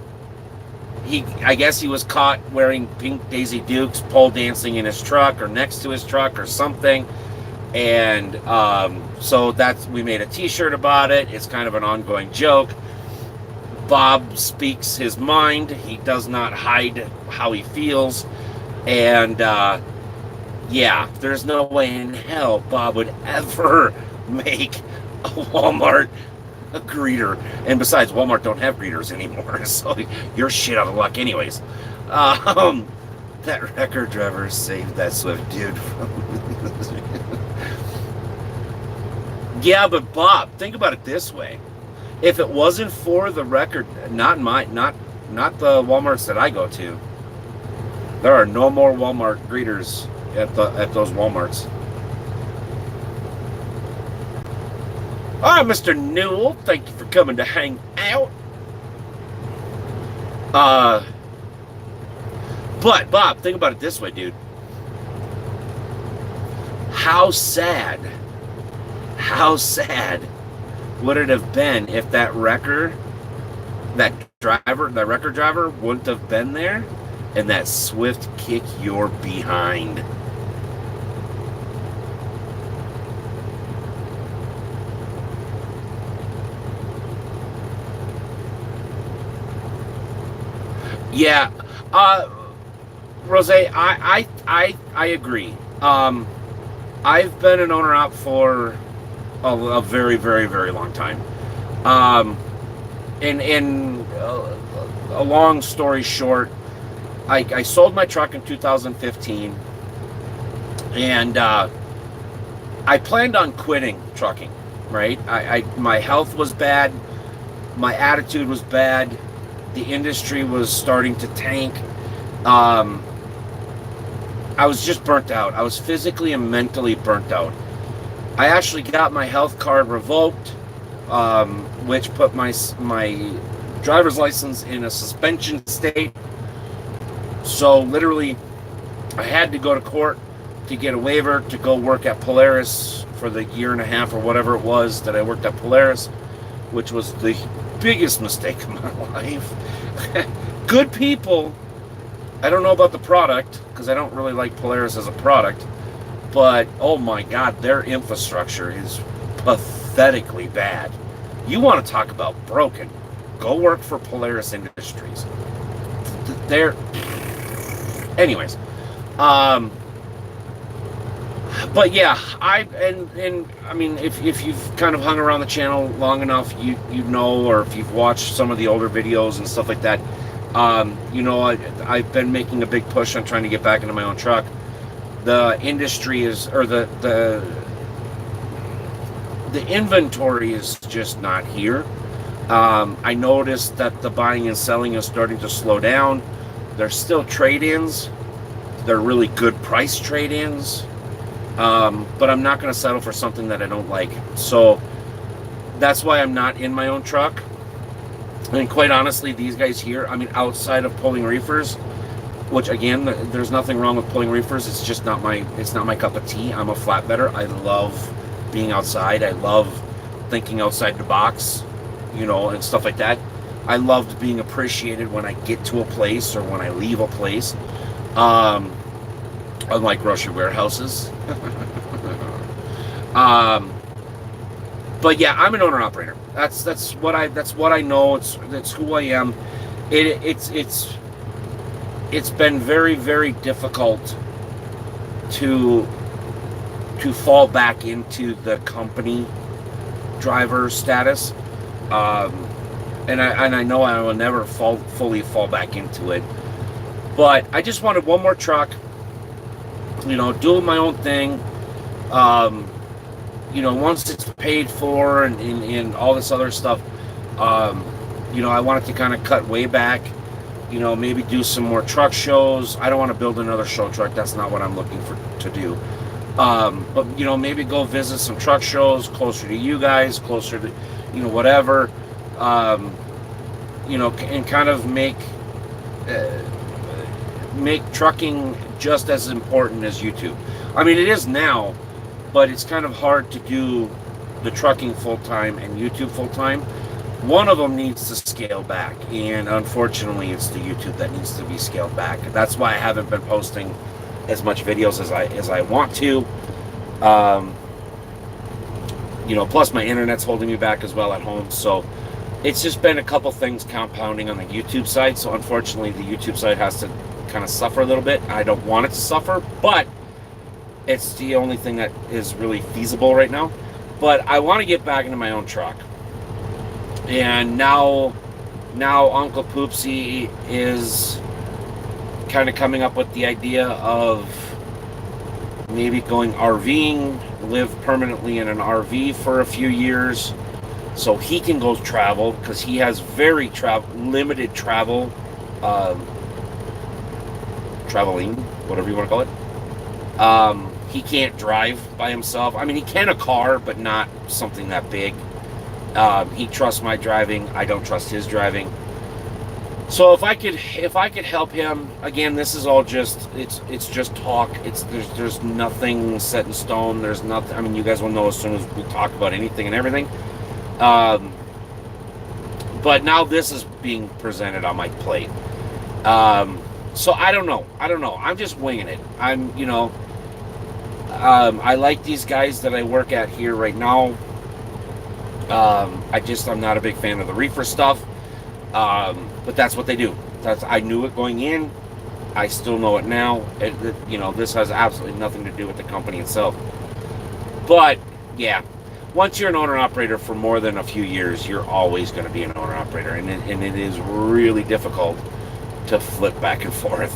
Speaker 1: guess he was caught wearing pink Daisy Dukes, pole dancing in his truck or next to his truck or something, and so we made a T-shirt about it. It's kind of an ongoing joke. Bob speaks his mind. He does not hide how he feels, and yeah, there's no way in hell Bob would ever make a Walmart a greeter. And besides, Walmart don't have greeters anymore, so you're shit out of luck anyways. That record driver saved that Swift dude from... Yeah, but Bob, think about it this way. If it wasn't for the record, not the Walmarts that I go to, there are no more Walmart greeters at those Walmarts. All right, Mr. Newell, thank you for coming to hang out. But Bob, think about it this way, dude. How sad would it have been if that record driver wouldn't have been there and that Swift kick your behind? Yeah, Rose, I agree. I've been an owner op for a very, very, very long time. And a long story short, I sold my truck in 2015, and I planned on quitting trucking. Right? My health was bad, my attitude was bad. The industry was starting to tank. I was just burnt out. I was physically and mentally burnt out. I actually got my health card revoked, which put my driver's license in a suspension state. So literally, I had to go to court to get a waiver to go work at Polaris for the year and a half or whatever it was that I worked at Polaris, which was the biggest mistake of my life. Good people. I don't know about the product because I don't really like Polaris as a product, but oh my God, their infrastructure is pathetically bad. You want to talk about broken? go work for Polaris Industries. They're, anyways. But yeah, and I mean, if you've kind of hung around the channel long enough, you know, or if you've watched some of the older videos and stuff like that, you know, I've been making a big push on trying to get back into my own truck. The industry is, or the inventory is just not here. I noticed that the buying and selling is starting to slow down. There's still trade-ins. They're really good price trade-ins. But I'm not going to settle for something that I don't like. So that's why I'm not in my own truck. And quite honestly, these guys here, I mean, outside of pulling reefers, which again, there's nothing wrong with pulling reefers. It's just not my cup of tea. I'm a flatbedder. I love being outside. I love thinking outside the box, you know, and stuff like that. I loved being appreciated when I get to a place or when I leave a place. Unlike grocery warehouses. But yeah, I'm an owner operator. That's what I know. It's who I am. It's been very, very difficult to fall back into the company driver status. And I know I will never fully fall back into it. But I just wanted one more truck, you know, doing my own thing. You know, once it's paid for and all this other stuff, you know, I wanted to kind of cut way back, you know, maybe do some more truck shows. I don't want to build another show truck. That's not what I'm looking to do. But, you know, maybe go visit some truck shows closer to you guys, closer to, you know, whatever, you know, and kind of make trucking just as important as YouTube. I mean, it is now, but it's kind of hard to do the trucking full-time and YouTube full-time. One of them needs to scale back, and unfortunately it's the YouTube that needs to be scaled back. That's why I haven't been posting as much videos as I want to. You know, plus my internet's holding me back as well at home, so it's just been a couple things compounding on the YouTube side. So unfortunately the YouTube side has to kind of suffer a little bit. I don't want it to suffer, but it's the only thing that is really feasible right now. But I want to get back into my own truck. And now Uncle Poopsie is kind of coming up with the idea of maybe going RVing, live permanently in an RV for a few years so he can go travel, because he has very limited travel, traveling, whatever you want to call it. He can't drive by himself. I mean, he can a car, but not something that big. He trusts my driving. I don't trust his driving. So if I could help him, again, this is all just it's just talk. There's nothing set in stone. There's nothing. I mean, you guys will know as soon as we talk about anything and everything. But now this is being presented on my plate. So I don't know. I'm just winging it. You know, I like these guys that I work at here right now. I'm not a big fan of the reefer stuff. But that's what they do. I knew it going in. I still know it now. You know, this has absolutely nothing to do with the company itself. But yeah, once you're an owner-operator for more than a few years, you're always going to be an owner-operator, and it is really difficult to flip back and forth.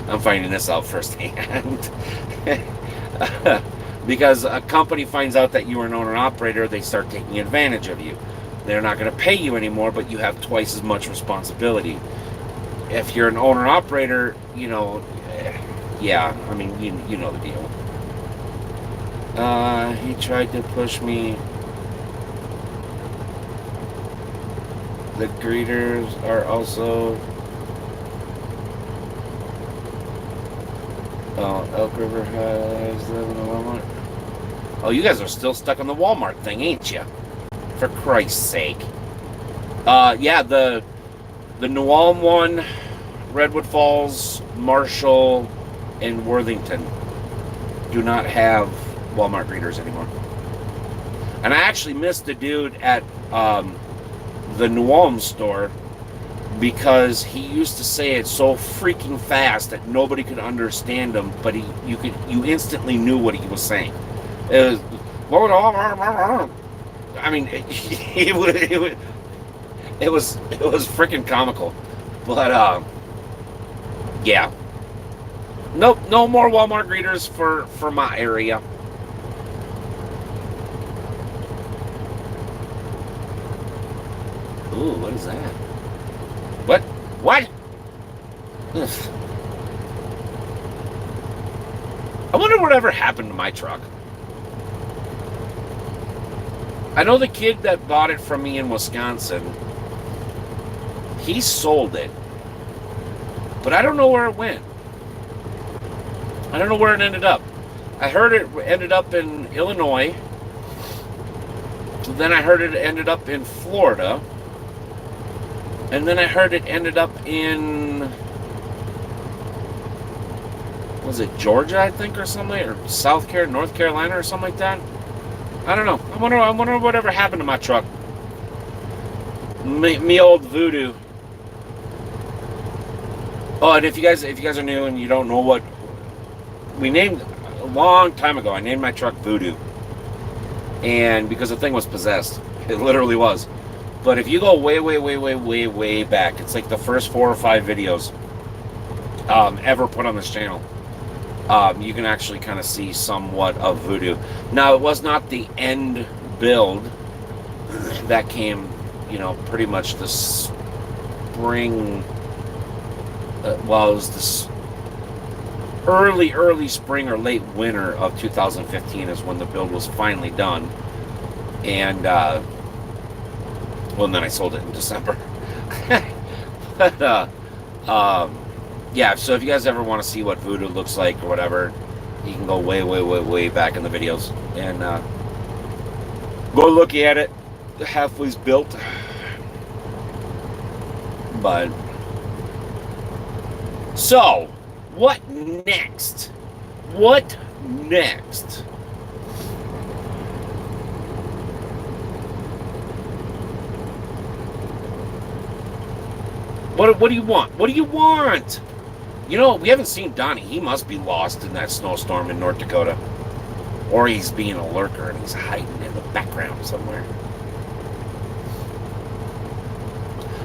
Speaker 1: I'm finding this out firsthand. Because a company finds out that you are an owner-operator, they start taking advantage of you. They're not going to pay you anymore, but you have twice as much responsibility. If you're an owner-operator, you know, yeah, I mean, you know the deal. He tried to push me. The greeters are also... Elk River has them in the Walmart. Oh, you guys are still stuck on the Walmart thing, ain't you? For Christ's sake. Yeah, the New Ulm one, Redwood Falls, Marshall, and Worthington do not have Walmart greeters anymore. And I actually missed the dude at the New Ulm store because he used to say it so freaking fast that nobody could understand him, but you instantly knew what he was saying. It was, I mean, it was freaking comical, but yeah, nope, no more Walmart greeters for my area. Ooh, what is that? What? What? Ugh. I wonder whatever happened to my truck. I know the kid that bought it from me in Wisconsin, he sold it, but I don't know where it went. I don't know where it ended up. I heard it ended up in Illinois. Then I heard it ended up in Florida. And then I heard it ended up in, was it Georgia, I think, or something, or North Carolina, or something like that. I don't know. I wonder whatever happened to my truck. Me old Voodoo. Oh, and if you guys are new and you don't know what we named a long time ago, I named my truck Voodoo, and because the thing was possessed, it literally was. But if you go way back, it's like the first 4 or 5 videos ever put on this channel. You can actually kind of see somewhat of Voodoo. Now, it was not the end build that came, pretty much the spring. Well, it was this early spring or late winter of 2015 is when the build was finally done. And, well, and then I sold it in December. But, yeah, so if you guys ever want to see what Voodoo looks like or whatever, you can go way back in the videos and go look at it. Halfway's built. But, so, what next? What next? What do you want? What do you want? We haven't seen Donnie. He must be lost in that snowstorm in North Dakota. Or he's being a lurker and he's hiding in the background somewhere.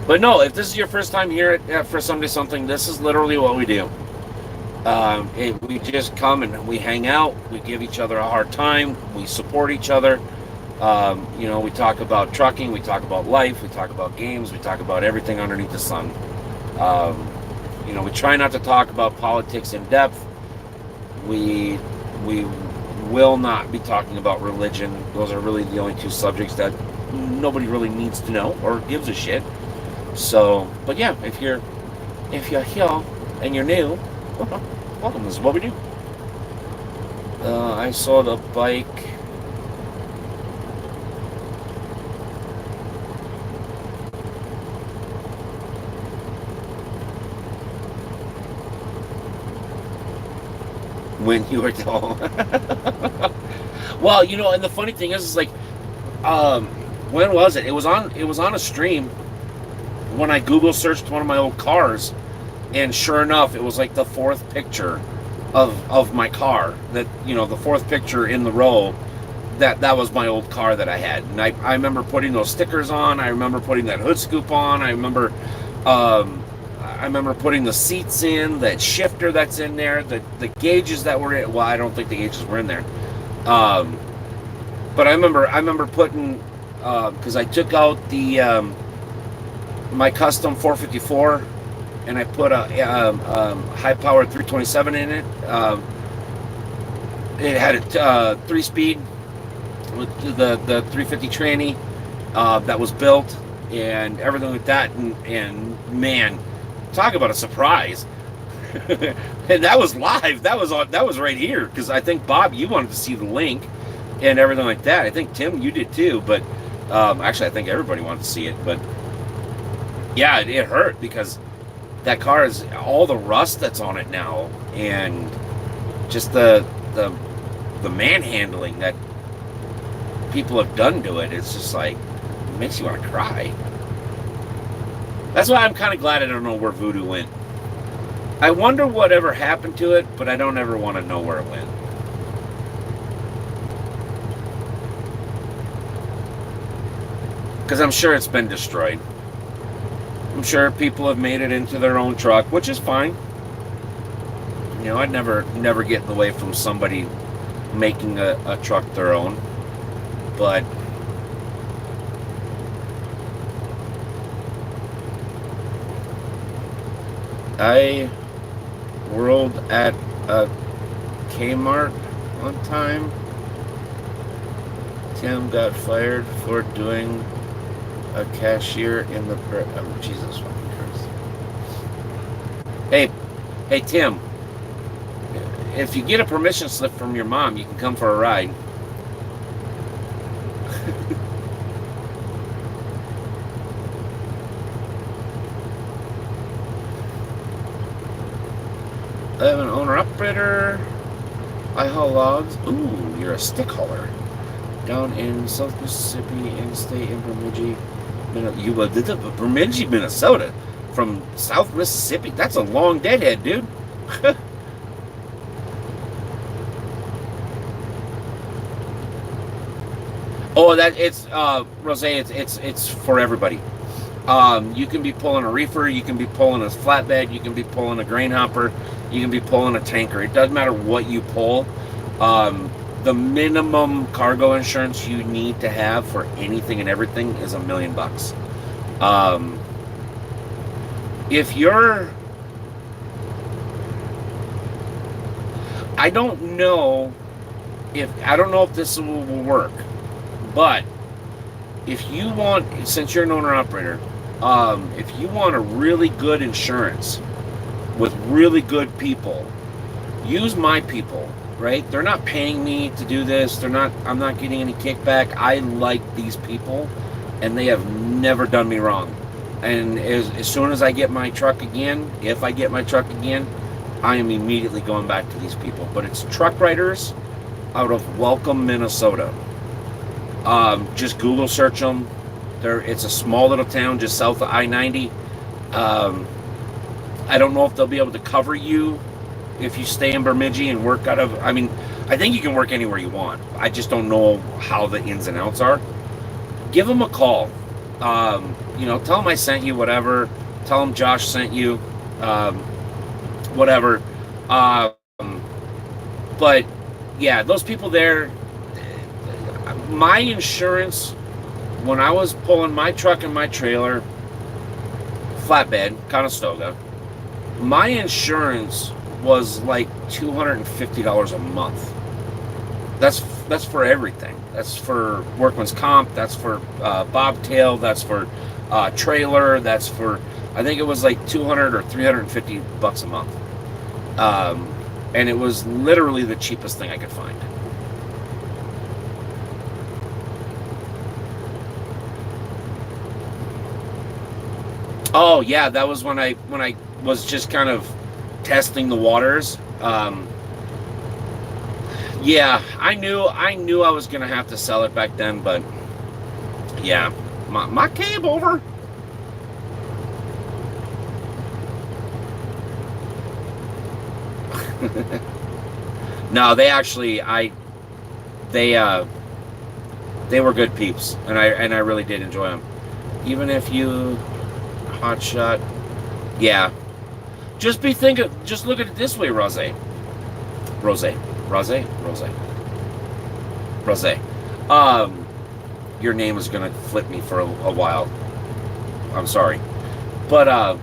Speaker 1: But no, if this is your first time here at For Someday Something, this is literally what we do. We just come and we hang out. We give each other a hard time. We support each other. We talk about trucking. We talk about life. We talk about games. We talk about everything underneath the sun. We try not to talk about politics in depth. We will not be talking about religion. Those are really the only 2 subjects that nobody really needs to know or gives a shit. So, but yeah, if you're here and you're new, welcome. This is what we do. I saw the bike. When you were told. Well, and the funny thing is like, when was it? It was on a stream when I Google searched one of my old cars, and sure enough, it was like the 4th picture of my car. That the 4th picture in the row. That was my old car that I had, and I remember putting those stickers on. I remember putting that hood scoop on. I remember putting the seats in, that shifter that's in there, the gauges that were in. Well, I don't think the gauges were in there. But I remember putting, because I took out the my custom 454, and I put a high-powered 327 in it. It had a 3-speed with the 350 tranny that was built and everything like that. And man, talk about a surprise. And that was live. That was right here, because I think, Bob, you wanted to see the link and everything like that. I think, Tim, you did too, but actually I think everybody wanted to see it. But yeah, it hurt because that car is all the rust that's on it now, and just the manhandling that people have done to it. It's just like, it makes you want to cry. That's why I'm kind of glad I don't know where Voodoo went. I wonder whatever happened to it, but I don't ever want to know where it went. Because I'm sure it's been destroyed. I'm sure people have made it into their own truck, which is fine. You know, I'd never get in the way from somebody making a truck their own. But I whirled at a Kmart one time. Tim got fired for doing a cashier in the Jesus fucking Christ. Hey Tim, if you get a permission slip from your mom, you can come for a ride. I have an owner-operator. I haul logs. Ooh, you're a stick hauler. Down in South Mississippi and stay in Bemidji, Bemidji, Minnesota. From South Mississippi? That's a long deadhead, dude. Oh, that it's Rose. It's for everybody. You can be pulling a reefer, you can be pulling a flatbed, you can be pulling a grain hopper, you can be pulling a tanker. It doesn't matter what you pull. The minimum cargo insurance you need to have for anything and everything is $1 million. If you're, I don't know I don't know if this will work, but if you want, since you're an owner operator, if you want a really good insurance with really good people, use my people, right? They're not paying me to do this. I'm not getting any kickback. I like these people and they have never done me wrong. And as soon as I get my truck again, if I get my truck again, I am immediately going back to these people. But it's Truck Riders out of Welcome, Minnesota. Just Google search them. It's a small little town just south of I-90. I don't know if they'll be able to cover you if you stay in Bemidji and work out of, I mean, I think you can work anywhere you want. I just don't know how the ins and outs are. Give them a call. Tell them I sent you, whatever. Tell them Josh sent you, whatever. But yeah, those people there, my insurance, when I was pulling my truck and my trailer, flatbed, Conestoga, my insurance was like $250 a month. That's for everything. That's for workman's comp. That's for bobtail. That's for trailer. That's for, I think it was like $200 or $350 a month. And it was literally the cheapest thing I could find. Oh yeah, that was when I was just kind of testing the waters. Yeah, I knew I was gonna have to sell it back then, but yeah, my cab over. No, they were good peeps, and I really did enjoy them. Even if you hot shot, yeah. Just look at it this way, Rose. Your name is gonna flip me for a while. I'm sorry, but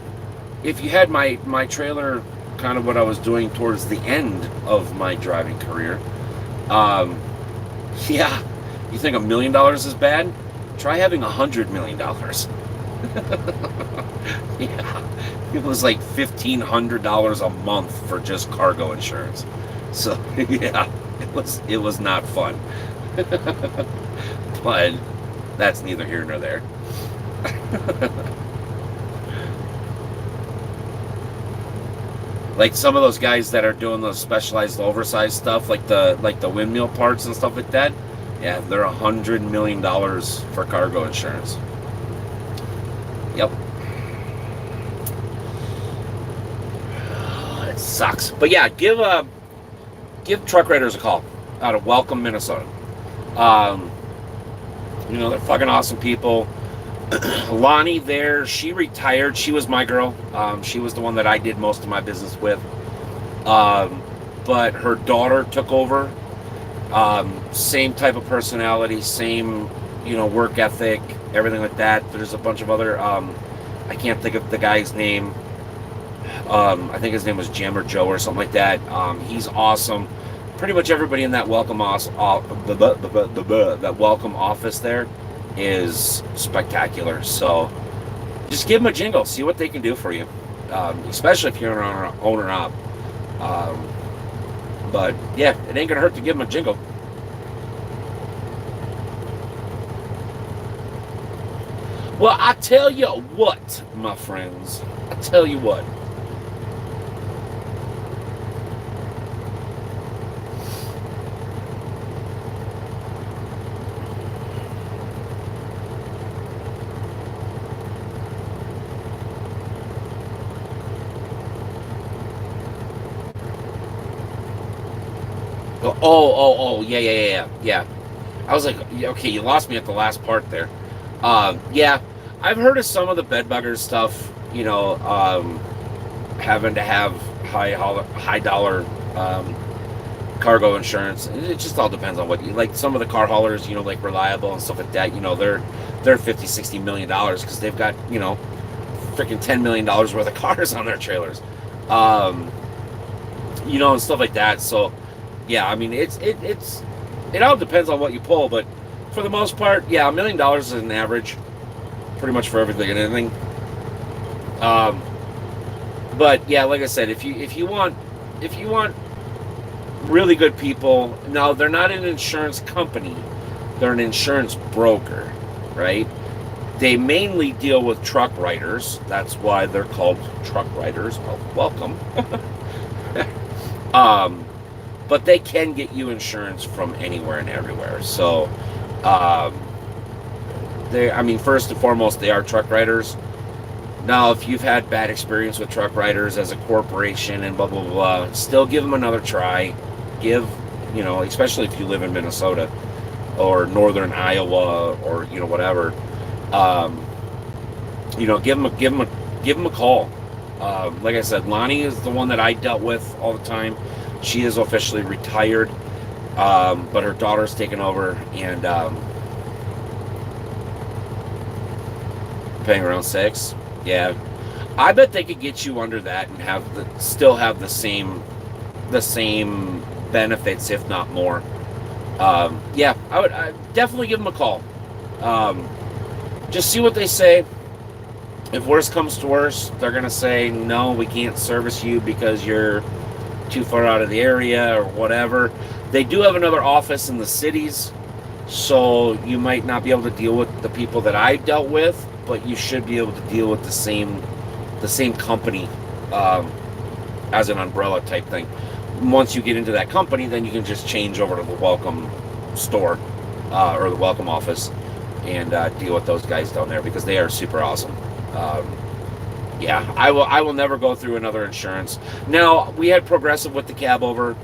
Speaker 1: if you had my trailer, kind of what I was doing towards the end of my driving career, yeah, you think $1 million is bad? Try having $100 million. Yeah, it was like $1,500 a month for just cargo insurance. So yeah, it was not fun. But that's neither here nor there. Like some of those guys that are doing those specialized oversized stuff, like the windmill parts and stuff like that, yeah, they're $100 million for cargo insurance. Yep. sucks. But yeah, give Truck Riders a call out of Welcome, Minnesota. Um, they're fucking awesome people. Lonnie there, she retired. She was my girl. She was the one that I did most of my business with. But her daughter took over. Same type of personality, same, work ethic, everything like that. There's a bunch of other, I can't think of the guy's name. I think his name was Jim or Joe or something like that. He's awesome. Pretty much everybody in that welcome office there is spectacular. So just give them a jingle, see what they can do for you, especially if you're an owner-op. But yeah, it ain't gonna hurt to give them a jingle. Well, I tell you what, my friends. I tell you what. Yeah. I was like, okay, you lost me at the last part there. Yeah, I've heard of some of the bed buggers stuff. Having to have high dollar cargo insurance. It just all depends on what you like. Some of the car haulers, like Reliable and stuff like that. They're $50-60 million because they've got freaking $10 million worth of cars on their trailers. And stuff like that. So yeah, I mean it all depends on what you pull, but for the most part, yeah, $1 million is an average, pretty much for everything and anything. But yeah, like I said, if you want really good people, no, they're not an insurance company, they're an insurance broker, right? They mainly deal with truck riders. That's why they're called truck riders. Well, welcome. But they can get you insurance from anywhere and everywhere. So, first and foremost, they are truck riders. Now, if you've had bad experience with truck riders as a corporation and blah, blah, blah, still give them another try. Especially if you live in Minnesota or northern Iowa or, whatever, give them a call. Like I said, Lonnie is the one that I dealt with all the time. She is officially retired, but her daughter's taken over and paying around $6. Yeah, I bet they could get you under that and still have the same benefits, if not more. Yeah, I'd definitely give them a call. Just see what they say. If worse comes to worse, they're gonna say no, we can't service you because you're too far out of the area or whatever. They do have another office in the cities, so you might not be able to deal with the people that I dealt with, but you should be able to deal with the same company as an umbrella type thing. Once you get into that company, then you can just change over to the Welcome store or the Welcome office and deal with those guys down there because they are super awesome. Yeah, I will never go through another insurance. Now, we had Progressive with the cab over.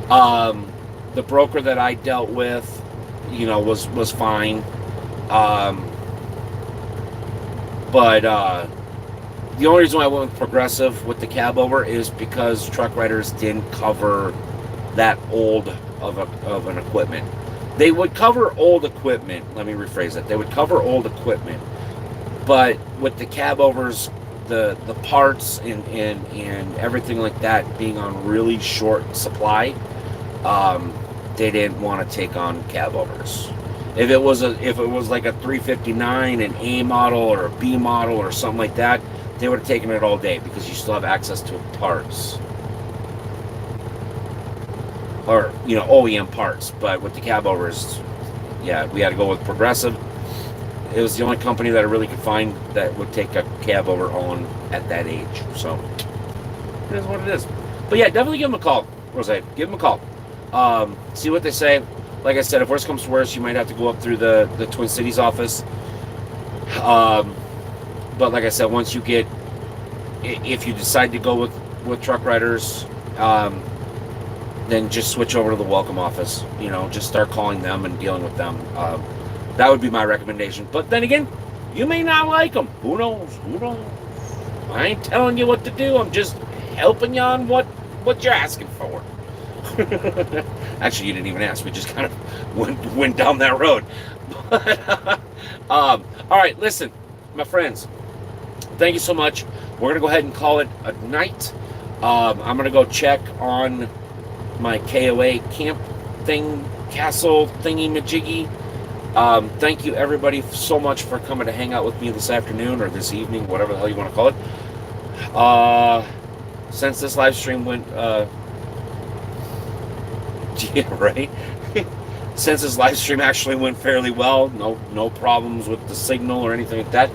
Speaker 1: The broker that I dealt with, was fine. But the only reason why I went with Progressive with the cab over is because truck riders didn't cover that old of an equipment. They would cover old equipment. Let me rephrase that. They would cover old equipment. But with the cab overs, the parts and everything like that being on really short supply, they didn't want to take on cab overs. If it was like a 359, an A model or a B model or something like that, they would have taken it all day because you still have access to parts. Or, OEM parts. But with the cab overs, yeah, we had to go with Progressive. It was the only company that I really could find that would take a cab over on at that age. So, it is what it is. But yeah, definitely give them a call. Give them a call. See what they say. Like I said, if worse comes to worse, you might have to go up through the Twin Cities office. But like I said, once you get, if you decide to go with with truck riders, then just switch over to the welcome office. Just start calling them and dealing with them. That would be my recommendation. But then again, you may not like them. Who knows? Who knows? I ain't telling you what to do. I'm just helping you on what you're asking for. Actually, you didn't even ask. We just kind of went down that road. But, all right, listen, my friends. Thank you so much. We're gonna go ahead and call it a night. I'm gonna go check on my KOA camp castle thingy majiggy. Thank you everybody so much for coming to hang out with me this afternoon or this evening, whatever the hell you want to call it. Since this live stream went, yeah, right. Since this live stream actually went fairly well, no problems with the signal or anything like that.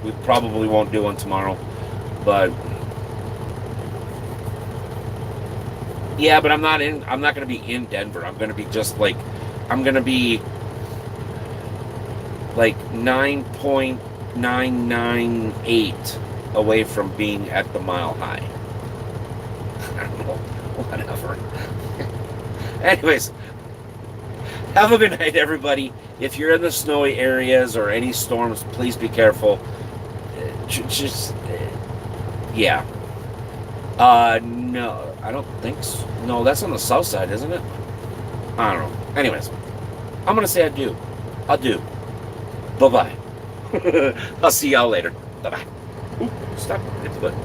Speaker 1: We probably won't do one tomorrow, but yeah, but I'm not going to be in Denver. I'm going to be I'm going to be like 9.998 away from being at the Mile High. I don't know, whatever. Anyways, have a good night, everybody. If you're in the snowy areas or any storms, please be careful. Just, yeah. No, I don't think so. No, that's on the south side, isn't it? I don't know. Anyways, I'm going to say adieu. Adieu. Bye-bye. I'll see y'all later. Bye-bye. Ooh, stop. Hit the button.